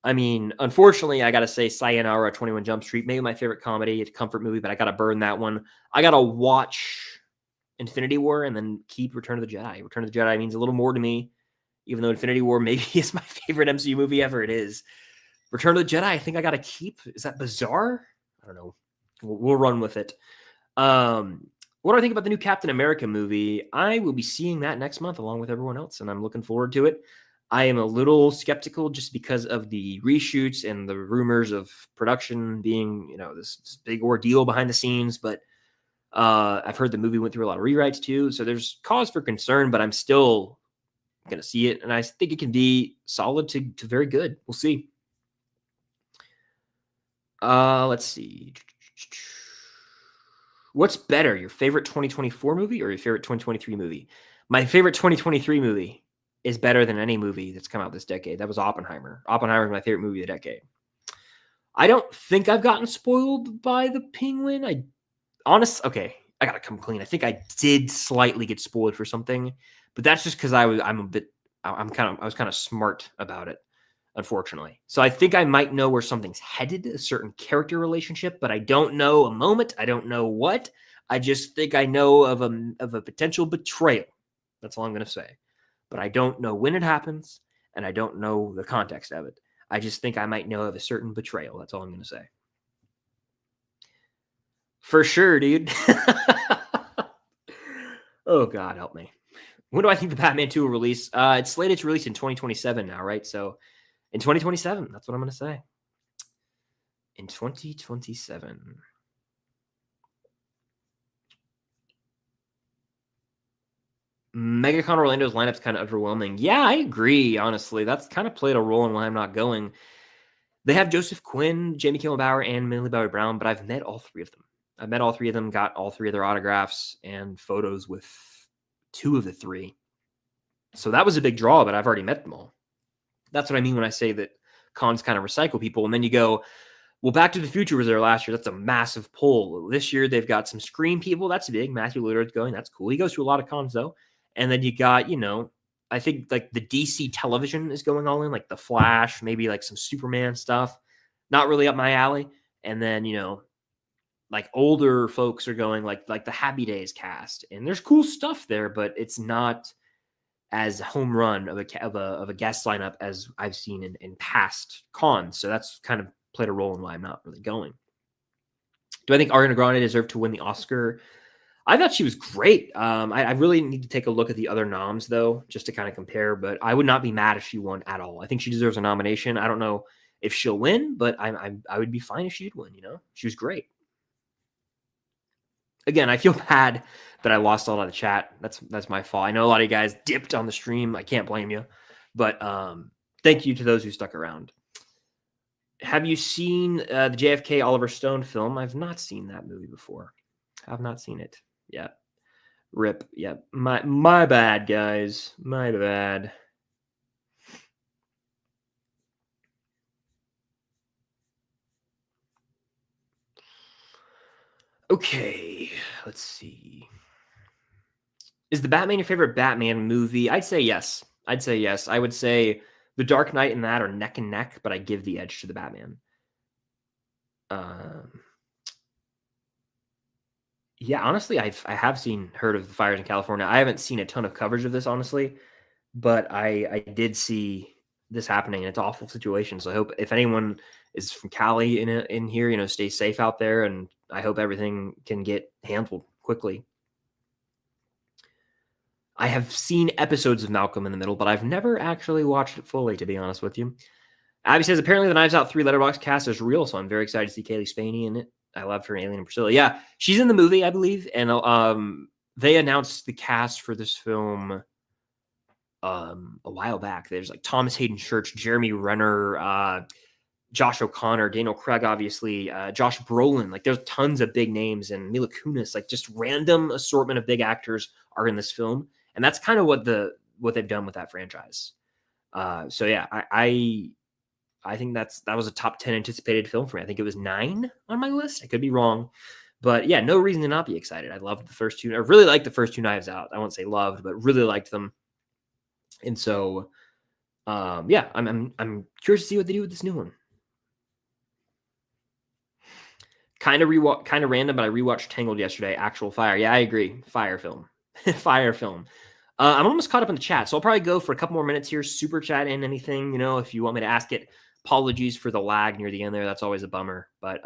I mean, unfortunately, I got to say Sayonara, 21 Jump Street, maybe my favorite comedy. It's a comfort movie, but I got to burn that one. I got to watch Infinity War and then keep Return of the Jedi. Return of the Jedi means a little more to me, even though Infinity War maybe is my favorite MCU movie ever. It is. Return of the Jedi, I think I got to keep. Is that bizarre? I don't know. We'll run with it. What do I think about the new Captain America movie? I will be seeing that next month along with everyone else, and I'm looking forward to it. I am a little skeptical just because of the reshoots and the rumors of production being, this big ordeal behind the scenes. But I've heard the movie went through a lot of rewrites too, so there's cause for concern. But I'm still going to see it, and I think it can be solid to very good. We'll see. Let's see. What's better, your favorite 2024 movie or your favorite 2023 movie? My favorite 2023 movie is better than any movie that's come out this decade. That was Oppenheimer. Oppenheimer is my favorite movie of the decade. I don't think I've gotten spoiled by the Penguin. I gotta come clean. I think I did slightly get spoiled for something, but that's just because I was kind of smart about it, unfortunately. So I think I might know where something's headed, a certain character relationship, but I don't know a moment. I don't know what. I just think I know of a potential betrayal. That's all I'm going to say. But I don't know when it happens, and I don't know the context of it. I just think I might know of a certain betrayal. That's all I'm going to say. For sure, dude. Oh, God, help me. When do I think the Batman 2 will release? It's slated to release in 2027 now, right? So in 2027, that's what I'm going to say. In 2027. MegaCon Orlando's lineup's kind of underwhelming. Yeah, I agree, honestly. That's kind of played a role in why I'm not going. They have Joseph Quinn, Jamie Kimmel Bauer, and Millie Bobby Brown, but I've met all three of them. I've met all three of them, got all three of their autographs and photos with two of the three. So that was a big draw, but I've already met them all. That's what I mean when I say that cons kind of recycle people. And then you go, well, Back to the Future was there last year. That's a massive pull. This year, they've got some Scream people. That's big. Matthew Lillard's going. That's cool. He goes to a lot of cons, though. And then you got, I think like the DC television is going all in, like The Flash, maybe like some Superman stuff. Not really up my alley. And then, like older folks are going like the Happy Days cast. And there's cool stuff there, but it's not as home run of a guest lineup as I've seen in past cons. So that's kind of played a role in why I'm not really going. Do I think Ariana Grande deserved to win the Oscar? I thought she was great. I really need to take a look at the other noms though, just to kind of compare, but I would not be mad if she won at all. I think she deserves a nomination. I don't know if she'll win, but I would be fine if she did win, She was great. Again, I feel bad that I lost a lot of the chat. That's my fault. I know a lot of you guys dipped on the stream. I can't blame you. But thank you to those who stuck around. Have you seen the JFK Oliver Stone film? I've not seen that movie before. I've not seen it yet. Rip. Yep. My bad, guys. My bad. Okay, let's see. Is the Batman your favorite Batman movie? I'd say yes. I'd say yes. I would say The Dark Knight and that are neck and neck, but I give the edge to the Batman. Yeah, honestly, I have heard of the fires in California. I haven't seen a ton of coverage of this, honestly, but I did see this happening, and it's an awful situation. So I hope if anyone is from Cali in here, stay safe out there, and I hope everything can get handled quickly. I have seen episodes of Malcolm in the Middle, but I've never actually watched it fully, to be honest with you. Abby says, apparently the Knives Out 3 Letterboxd cast is real, so I'm very excited to see Kaylee Spaney in it. I loved her in Alien and Priscilla. Yeah, she's in the movie, I believe, and they announced the cast for this film a while back. There's like Thomas Hayden Church, Jeremy Renner, Josh O'Connor, Daniel Craig, obviously, Josh Brolin. Like, there's tons of big names, and Mila Kunis. Like, just random assortment of big actors are in this film, and that's kind of what they've done with that franchise. So yeah, I think that was a top 10 anticipated film for me. I think it was 9 on my list. I could be wrong, but yeah, no reason to not be excited. I loved the first two. I really liked the first two Knives Out. I won't say loved, but really liked them. And so, yeah, I'm curious to see what they do with this new one. Kind of random, but I rewatched Tangled yesterday. Actual fire. Yeah, I agree. Fire film. Fire film. I'm almost caught up in the chat, so I'll probably go for a couple more minutes here. Super chat in anything, if you want me to ask it. Apologies for the lag near the end there. That's always a bummer. But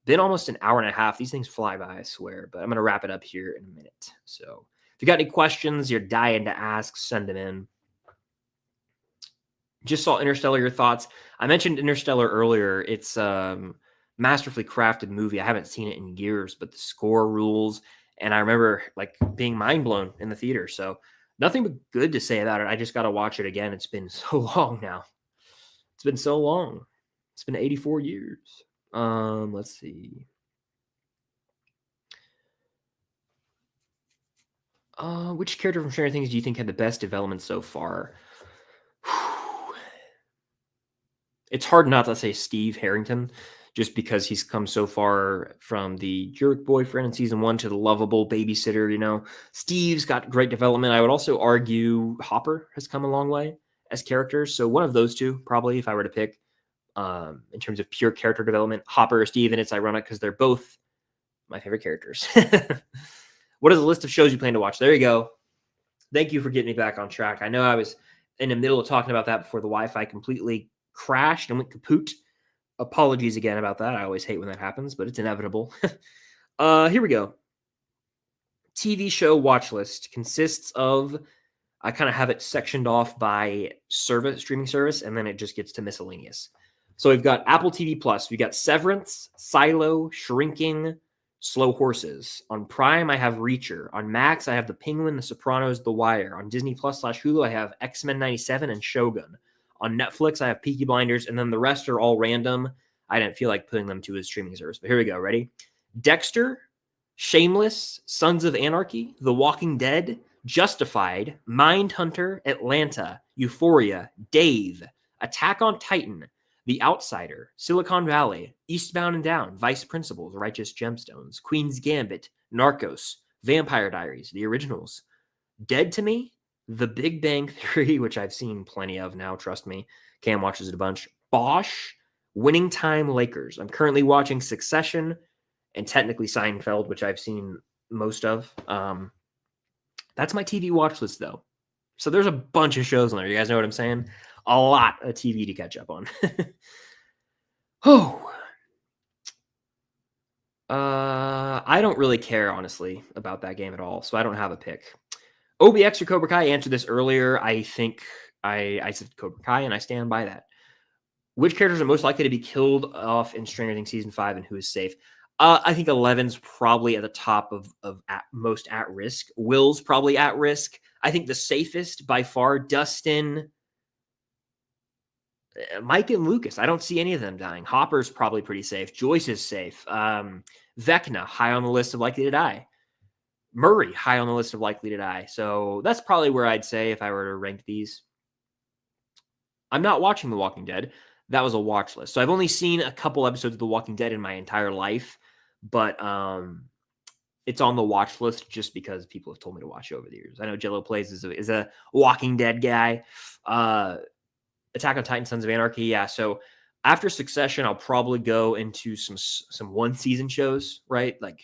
been almost an hour and a half. These things fly by, I swear. But I'm going to wrap it up here in a minute. So if you got any questions you're dying to ask, send them in. Just saw Interstellar. Your thoughts? I mentioned Interstellar earlier. It's masterfully crafted movie. I haven't seen it in years, but the score rules. And I remember being mind blown in the theater. So nothing but good to say about it. I just got to watch it again. It's been so long now. It's been so long. It's been 84 years. Let's see. Which character from Stranger Things do you think had the best development so far? It's hard not to say Steve Harrington, just because he's come so far from the jerk boyfriend in season 1 to the lovable babysitter. Steve's got great development. I would also argue Hopper has come a long way as characters. So one of those two, probably, if I were to pick, in terms of pure character development, Hopper or Steve. And it's ironic because they're both my favorite characters. What is the list of shows you plan to watch? There you go. Thank you for getting me back on track. I know I was in the middle of talking about that before the Wi-Fi completely crashed and went kaput. Apologies again about that. I always hate when that happens, but it's inevitable. Here we go. TV show watch list consists of, I kind of have it sectioned off by streaming service, and then it just gets to miscellaneous. So we've got Apple TV Plus. We got Severance, Silo, Shrinking, Slow Horses. On Prime, I have Reacher. On Max, I have The Penguin, The Sopranos, The Wire. On Disney Plus / Hulu, I have X-Men 97 and Shogun. On Netflix, I have Peaky Blinders, and then the rest are all random. I didn't feel like putting them to a streaming service, but here we go. Ready? Dexter, Shameless, Sons of Anarchy, The Walking Dead, Justified, Mindhunter, Atlanta, Euphoria, Dave, Attack on Titan, The Outsider, Silicon Valley, Eastbound and Down, Vice Principals, Righteous Gemstones, Queen's Gambit, Narcos, Vampire Diaries, The Originals, Dead to Me, The Big Bang Theory, which I've seen plenty of now, trust me. Cam watches it a bunch. Bosch, Winning Time Lakers. I'm currently watching Succession and technically Seinfeld, which I've seen most of. That's my TV watch list, though. So there's a bunch of shows on there. You guys know what I'm saying? A lot of TV to catch up on. I don't really care, honestly, about that game at all, so I don't have a pick. OBX or Cobra Kai? I answered this earlier. I think I said Cobra Kai, and I stand by that. Which characters are most likely to be killed off in Stranger Things Season 5, and who is safe? I think 11's probably at the top of most at risk. Will's probably at risk. I think the safest by far, Dustin, Mike, and Lucas. I don't see any of them dying. Hopper's probably pretty safe. Joyce is safe. Vecna, high on the list of likely to die. Murray, high on the list of likely to die. So that's probably where I'd say if I were to rank these. I'm not watching The Walking Dead. That was a watch list. So I've only seen a couple episodes of The Walking Dead in my entire life, but it's on the watch list just because people have told me to watch it over the years. I know Jello Plays is a Walking Dead guy. Attack on Titan, Sons of Anarchy. Yeah. So after Succession, I'll probably go into some one season shows, right? Like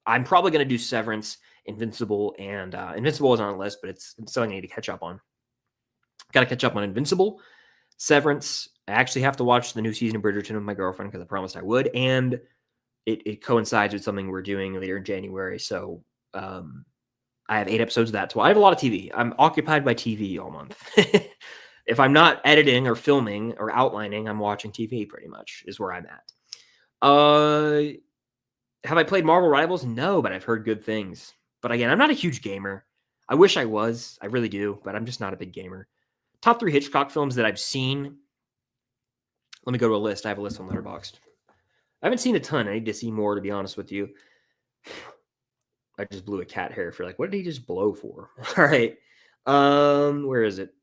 I'm probably going to do Severance, Invincible, and Invincible is on the list, but it's something I need to catch up on. Got to catch up on Invincible, Severance. I actually have to watch the new season of Bridgerton with my girlfriend because I promised I would, and it coincides with something we're doing later in January. So I have 8 episodes of that. So I have a lot of TV. I'm occupied by TV all month. If I'm not editing or filming or outlining, I'm watching TV pretty much is where I'm at. Have I played Marvel Rivals? No, but I've heard good things. But again, I'm not a huge gamer. I wish I was. I really do, but I'm just not a big gamer. Top 3 Hitchcock films that I've seen. Let me go to a list. I have a list on Letterboxd. I haven't seen a ton. I need to see more, to be honest with you. I just blew a cat hair for what did he just blow for? All right. Where is it?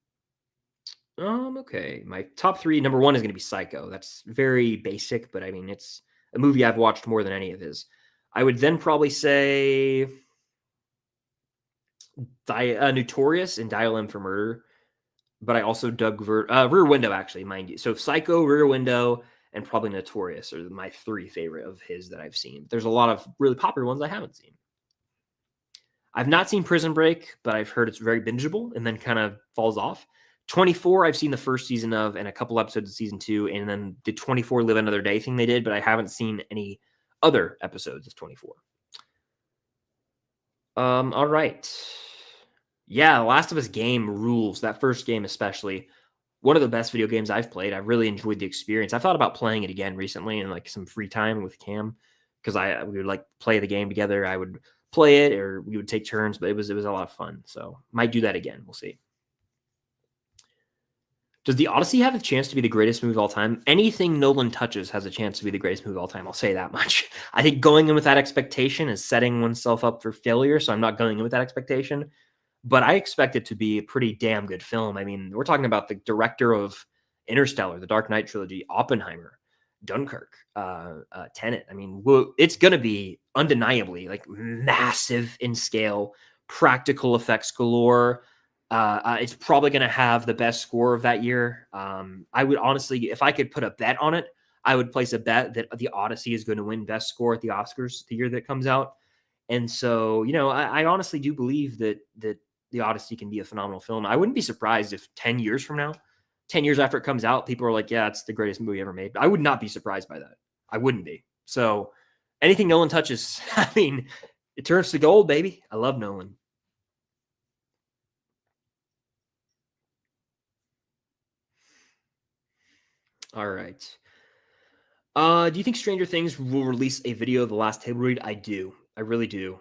Okay. My top 3, number 1 is going to be Psycho. That's very basic, but I mean, it's a movie I've watched more than any of his. I would then probably say Notorious and Dial M for Murder. But I also dug Rear Window, actually, mind you. So Psycho, Rear Window, and probably Notorious are my 3 favorite of his that I've seen. There's a lot of really popular ones I haven't seen. I've not seen Prison Break, but I've heard it's very bingeable and then kind of falls off. 24, I've seen the first season of and a couple episodes of season 2, and then the 24 Live Another Day thing they did, but I haven't seen any other episodes of 24. All right. Yeah, The Last of Us game rules. That first game especially. One of the best video games I've played. I really enjoyed the experience. I thought about playing it again recently in some free time with Cam because we would play the game together. I would play it or we would take turns, but it was a lot of fun. So might do that again. We'll see. Does The Odyssey have a chance to be the greatest movie of all time? Anything Nolan touches has a chance to be the greatest movie of all time. I'll say that much. I think going in with that expectation is setting oneself up for failure. So I'm not going in with that expectation. But I expect it to be a pretty damn good film. I mean, we're talking about the director of Interstellar, the Dark Knight trilogy, Oppenheimer, Dunkirk, Tenet. I mean, it's going to be undeniably massive in scale, practical effects galore. It's probably going to have the best score of that year. I would honestly, if I could put a bet on it, I would place a bet that The Odyssey is going to win best score at the Oscars the year that comes out. And so, I honestly do believe that The Odyssey can be a phenomenal film. I wouldn't be surprised if 10 years from now, 10 years after it comes out, people are like, yeah, it's the greatest movie ever made. I would not be surprised by that. I wouldn't be. So anything Nolan touches, I mean, it turns to gold, baby. I love Nolan. All right. Do you think Stranger Things will release a video of the last table read? I do. I really do.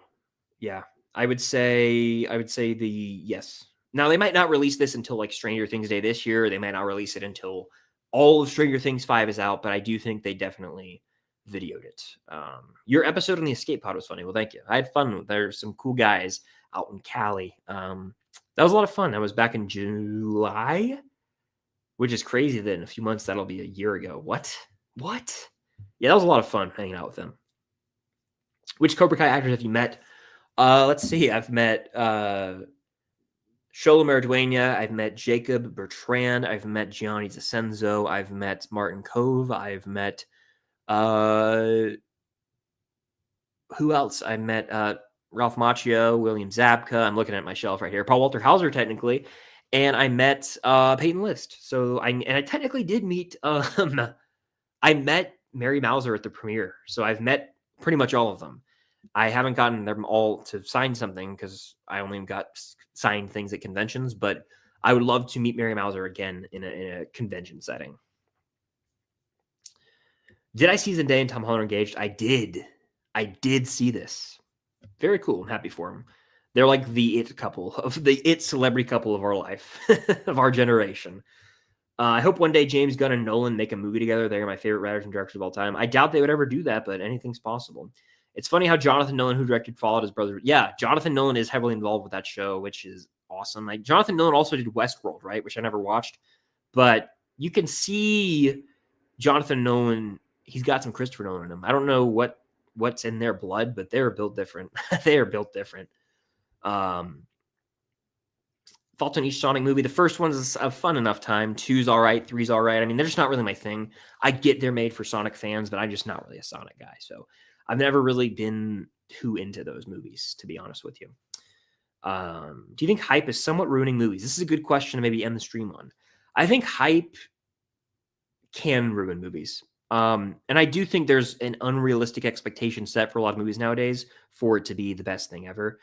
Yeah. I would say the yes. Now they might not release this until Stranger Things Day this year. Or they might not release it until all of Stranger Things 5 is out, but I do think they definitely videoed it. Your episode on the escape pod was funny. Well, thank you. I had fun. There's some cool guys out in Cali. That was a lot of fun. That was back in July, which is crazy that in a few months that'll be a year ago. What? Yeah, that was a lot of fun hanging out with them. Which Cobra Kai actors have you met? Let's see. I've met Shola Mariduena. I've met Jacob Bertrand. I've met Gianni DeCenzo. I've met Martin Cove. I've met who else? I met Ralph Macchio, William Zabka. I'm looking at my shelf right here. Paul Walter Hauser, technically. And I met Peyton List. So I technically did meet I met Mary Mauser at the premiere. So I've met pretty much all of them. I haven't gotten them all to sign something because I only got signed things at conventions, but I would love to meet Mary Mauser again in a convention setting. Did I see Zendaya and Tom Holland engaged? I did. I did see this. Very cool. I'm happy for them. They're like the it couple of the it celebrity couple of our life, of our generation. I hope one day James Gunn and Nolan make a movie together. They're my favorite writers and directors of all time. I doubt they would ever do that, but anything's possible. It's funny how Jonathan Nolan, who directed Fallout, his brother. Yeah, Jonathan Nolan is heavily involved with that show, which is awesome. Like Jonathan Nolan also did Westworld, right? Which I never watched, but you can see Jonathan Nolan. He's got some Christopher Nolan in him. I don't know what's in their blood, but they're built different. They are built different. Fault on each Sonic movie. The first one's a fun enough time. 2's all right. 3's all right. I mean, they're just not really my thing. I get they're made for Sonic fans, but I'm just not really a Sonic guy. So I've never really been too into those movies, to be honest with you. Do you think hype is somewhat ruining movies? This is a good question to maybe end the stream on. I think hype can ruin movies. And I do think there's an unrealistic expectation set for a lot of movies nowadays for it to be the best thing ever.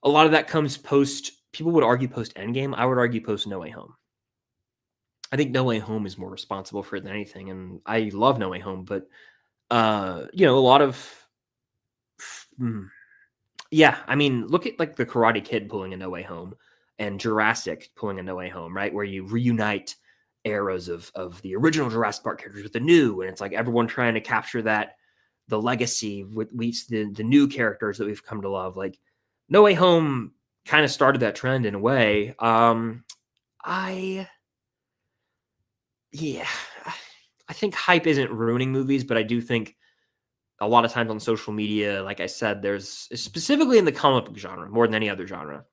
A lot of that comes post, people would argue post Endgame. I would argue post No Way Home. I think No Way Home is more responsible for it than anything. And I love No Way Home, but, a lot of, yeah, I mean, look at like the Karate Kid pulling a No Way Home and Jurassic pulling a No Way Home, right? Where you reunite eras of the original Jurassic Park characters with the new, and it's like everyone trying to capture that, the legacy with the new characters that we've come to love. Like No Way Home kind of started that trend in a way. I think hype isn't ruining movies, but I do think a lot of times on social media, like I said, there's specifically in the comic book genre more than any other genre,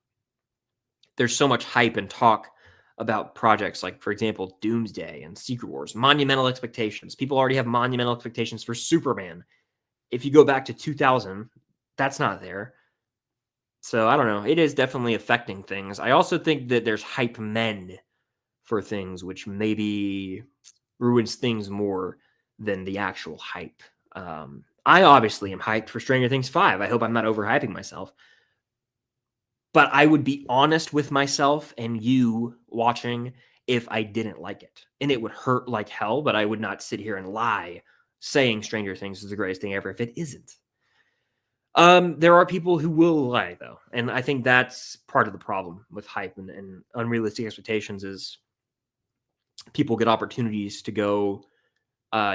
there's so much hype and talk about projects like, for example, Doomsday and Secret Wars, monumental expectations. People already have monumental expectations for Superman. If you go back to 2000, that's not there. So I don't know. It is definitely affecting things. I also think that there's hype men for things, which maybe ruins things more than the actual hype. I obviously am hyped for Stranger Things 5. I hope I'm not overhyping myself. But I would be honest with myself and you watching if I didn't like it. And it would hurt like hell, but I would not sit here and lie saying Stranger Things is the greatest thing ever if it isn't. There are people who will lie, though. And I think that's part of the problem with hype and unrealistic expectations is people get opportunities to go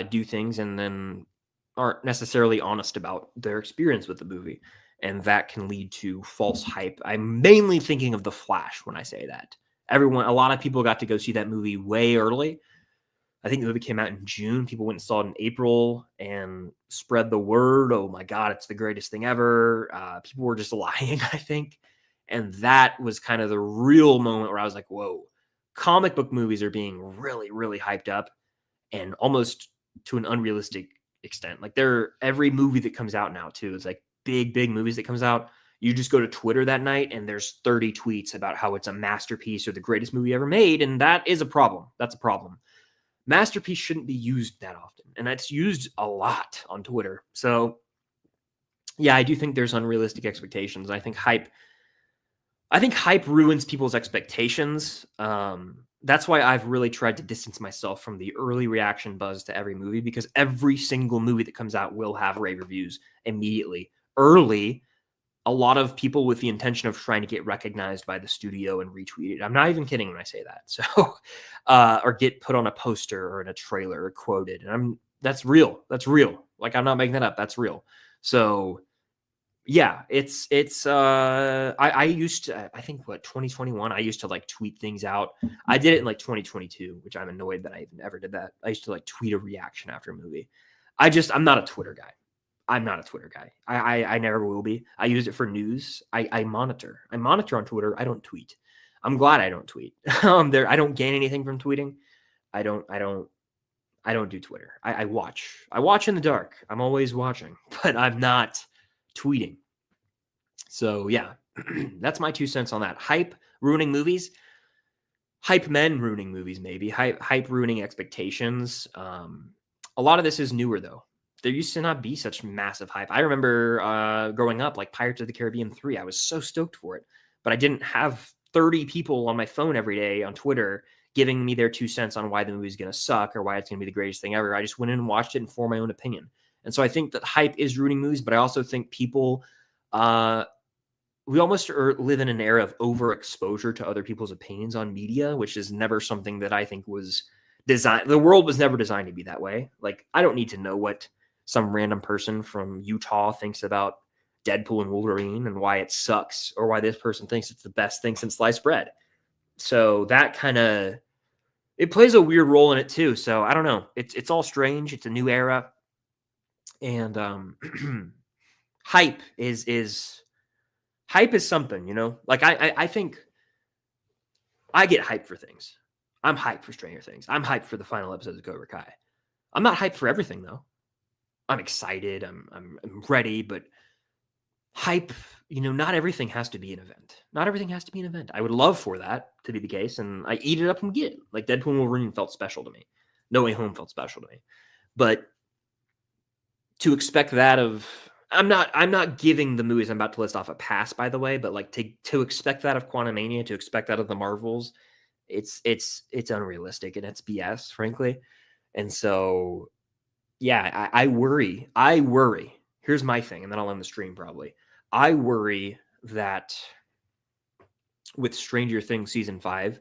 do things and then aren't necessarily honest about their experience with the movie. And that can lead to false hype. I'm mainly thinking of The Flash when I say that. A lot of people got to go see that movie way early. I think the movie came out in June. People went and saw it in April and spread the word. Oh my God, it's the greatest thing ever. People were just lying, I think. And that was kind of the real moment where I was like, whoa, comic book movies are being really, really hyped up and almost to an unrealistic extent. Like every movie that comes out now too, it's like big movies that comes out. You just go to Twitter that night and there's 30 tweets about how it's a masterpiece or the greatest movie ever made. And that is a problem. That's a problem. Masterpiece shouldn't be used that often. And that's used a lot on Twitter. So yeah, I do think there's unrealistic expectations. I think hype ruins people's expectations. That's why I've really tried to distance myself from the early reaction buzz to every movie, because every single movie that comes out will have rave reviews immediately. Early, a lot of people with the intention of trying to get recognized by the studio and retweeted. I'm not even kidding when I say that. So, or get put on a poster or in a trailer or quoted. And that's real. That's real. Like, I'm not making that up. That's real. So yeah, I used to, I think 2021, I used to like tweet things out. I did it in like 2022, which I'm annoyed that I even ever did that. I used to like tweet a reaction after a movie. I'm not a Twitter guy. I'm not a Twitter guy. I never will be. I use it for news. I monitor on Twitter. I don't tweet. I'm glad I don't tweet. I don't gain anything from tweeting. I don't do Twitter. I watch in the dark. I'm always watching, but I'm not tweeting. So yeah, that's my 2 cents on that. Hype ruining movies. Hype men ruining movies, maybe. Hype ruining expectations. A lot of this is newer though. There used to not be such massive hype. I remember growing up, like Pirates of the Caribbean 3. I was so stoked for it, but I didn't have 30 people on my phone every day on Twitter giving me their 2 cents on why the movie's going to suck or why it's going to be the greatest thing ever. I just went in and watched it and formed my own opinion. And so I think that hype is ruining movies, but I also think people, we almost live in an era of overexposure to other people's opinions on media, which is never something that I think was designed. The world was never designed to be that way. Like, I don't need to know what some random person from Utah thinks about Deadpool and Wolverine and why it sucks, or why this person thinks it's the best thing since sliced bread. So that kind of, it plays a weird role in it too. So I don't know. It's all strange. It's a new era. And hype is something, you know? Like I think I get hyped for things. I'm hyped for Stranger Things. I'm hyped for the final episodes of Cobra Kai. I'm not hyped for everything though. I'm excited. I'm ready, but hype, you know, not everything has to be an event. Not everything has to be an event. I would love for that to be the case, and I eat it up and get it. Like Deadpool and Wolverine felt special to me. No Way Home felt special to me. But to expect that of, I'm not giving the movies I'm about to list off a pass, by the way, but like to expect that of Quantumania, to expect that of the Marvels, it's unrealistic and it's BS, frankly. And so, yeah, I worry. Here's my thing, and then I'll end the stream probably. I worry that with Stranger Things season 5,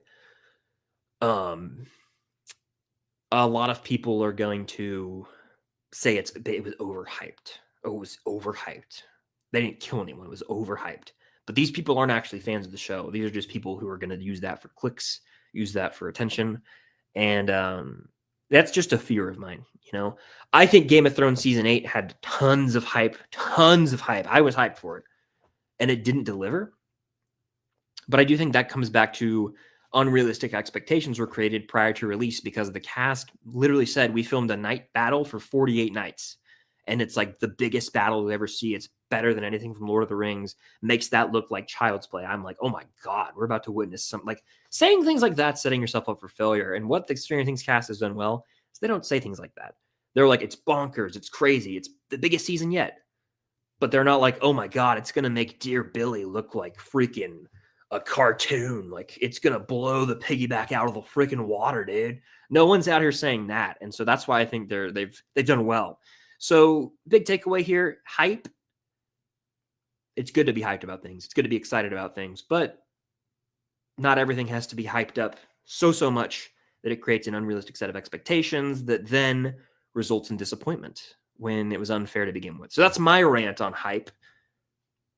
a lot of people are going to say it was overhyped. Oh, it was overhyped. They didn't kill anyone. It was overhyped. But these people aren't actually fans of the show. These are just people who are going to use that for clicks, use that for attention. And that's just a fear of mine, you know? I think Game of Thrones season 8 had tons of hype. I was hyped for it. And it didn't deliver. But I do think that comes back to unrealistic expectations were created prior to release, because the cast literally said we filmed a night battle for 48 nights. And it's like the biggest battle you'll ever see. It's better than anything from Lord of the Rings. Makes that look like child's play. I'm like, oh my God, we're about to witness something. Like, saying things like that, setting yourself up for failure. And what the Stranger Things cast has done well is they don't say things like that. They're like, it's bonkers, it's crazy, it's the biggest season yet. But they're not like, oh my God, it's going to make Dear Billy look like freaking a cartoon. Like, it's going to blow the piggyback out of the freaking water, dude. No one's out here saying that. And so that's why I think they've done well. So big takeaway here, hype. It's good to be hyped about things. It's good to be excited about things, but not everything has to be hyped up so much that it creates an unrealistic set of expectations that then results in disappointment when it was unfair to begin with. So that's my rant on hype.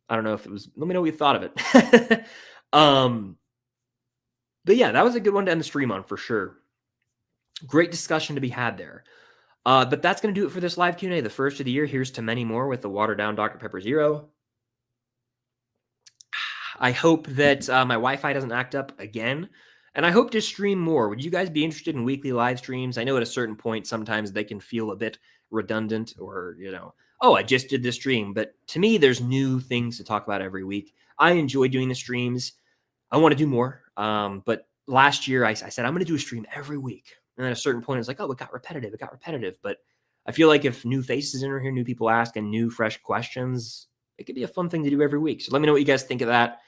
I don't know if it was, let me know what you thought of it. But yeah, that was a good one to end the stream on for sure. Great discussion to be had there. But that's going to do it for this live Q&A, the first of the year. Here's to many more with the watered down Dr. Pepper Zero. I hope that my Wi-Fi doesn't act up again. And I hope to stream more. Would you guys be interested in weekly live streams? I know at a certain point, sometimes they can feel a bit redundant, or, you know, oh, I just did this stream. But to me, there's new things to talk about every week. I enjoy doing the streams. I want to do more. But last year I said, I'm going to do a stream every week. And at a certain point, it's like, oh, it got repetitive. But I feel like if new faces enter here, new people ask, and new fresh questions, it could be a fun thing to do every week. So let me know what you guys think of that.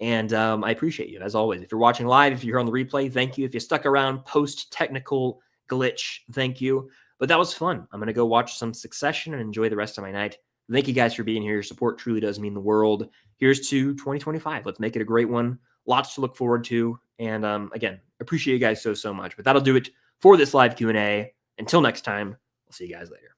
And I appreciate you, as always. If you're watching live, if you're on the replay, thank you. If you stuck around post-technical glitch, thank you. But that was fun. I'm going to go watch some Succession and enjoy the rest of my night. Thank you guys for being here. Your support truly does mean the world. Here's to 2025. Let's make it a great one. Lots to look forward to. And again, appreciate you guys so much. But that'll do it for this live Q&A. Until next time, we'll see you guys later.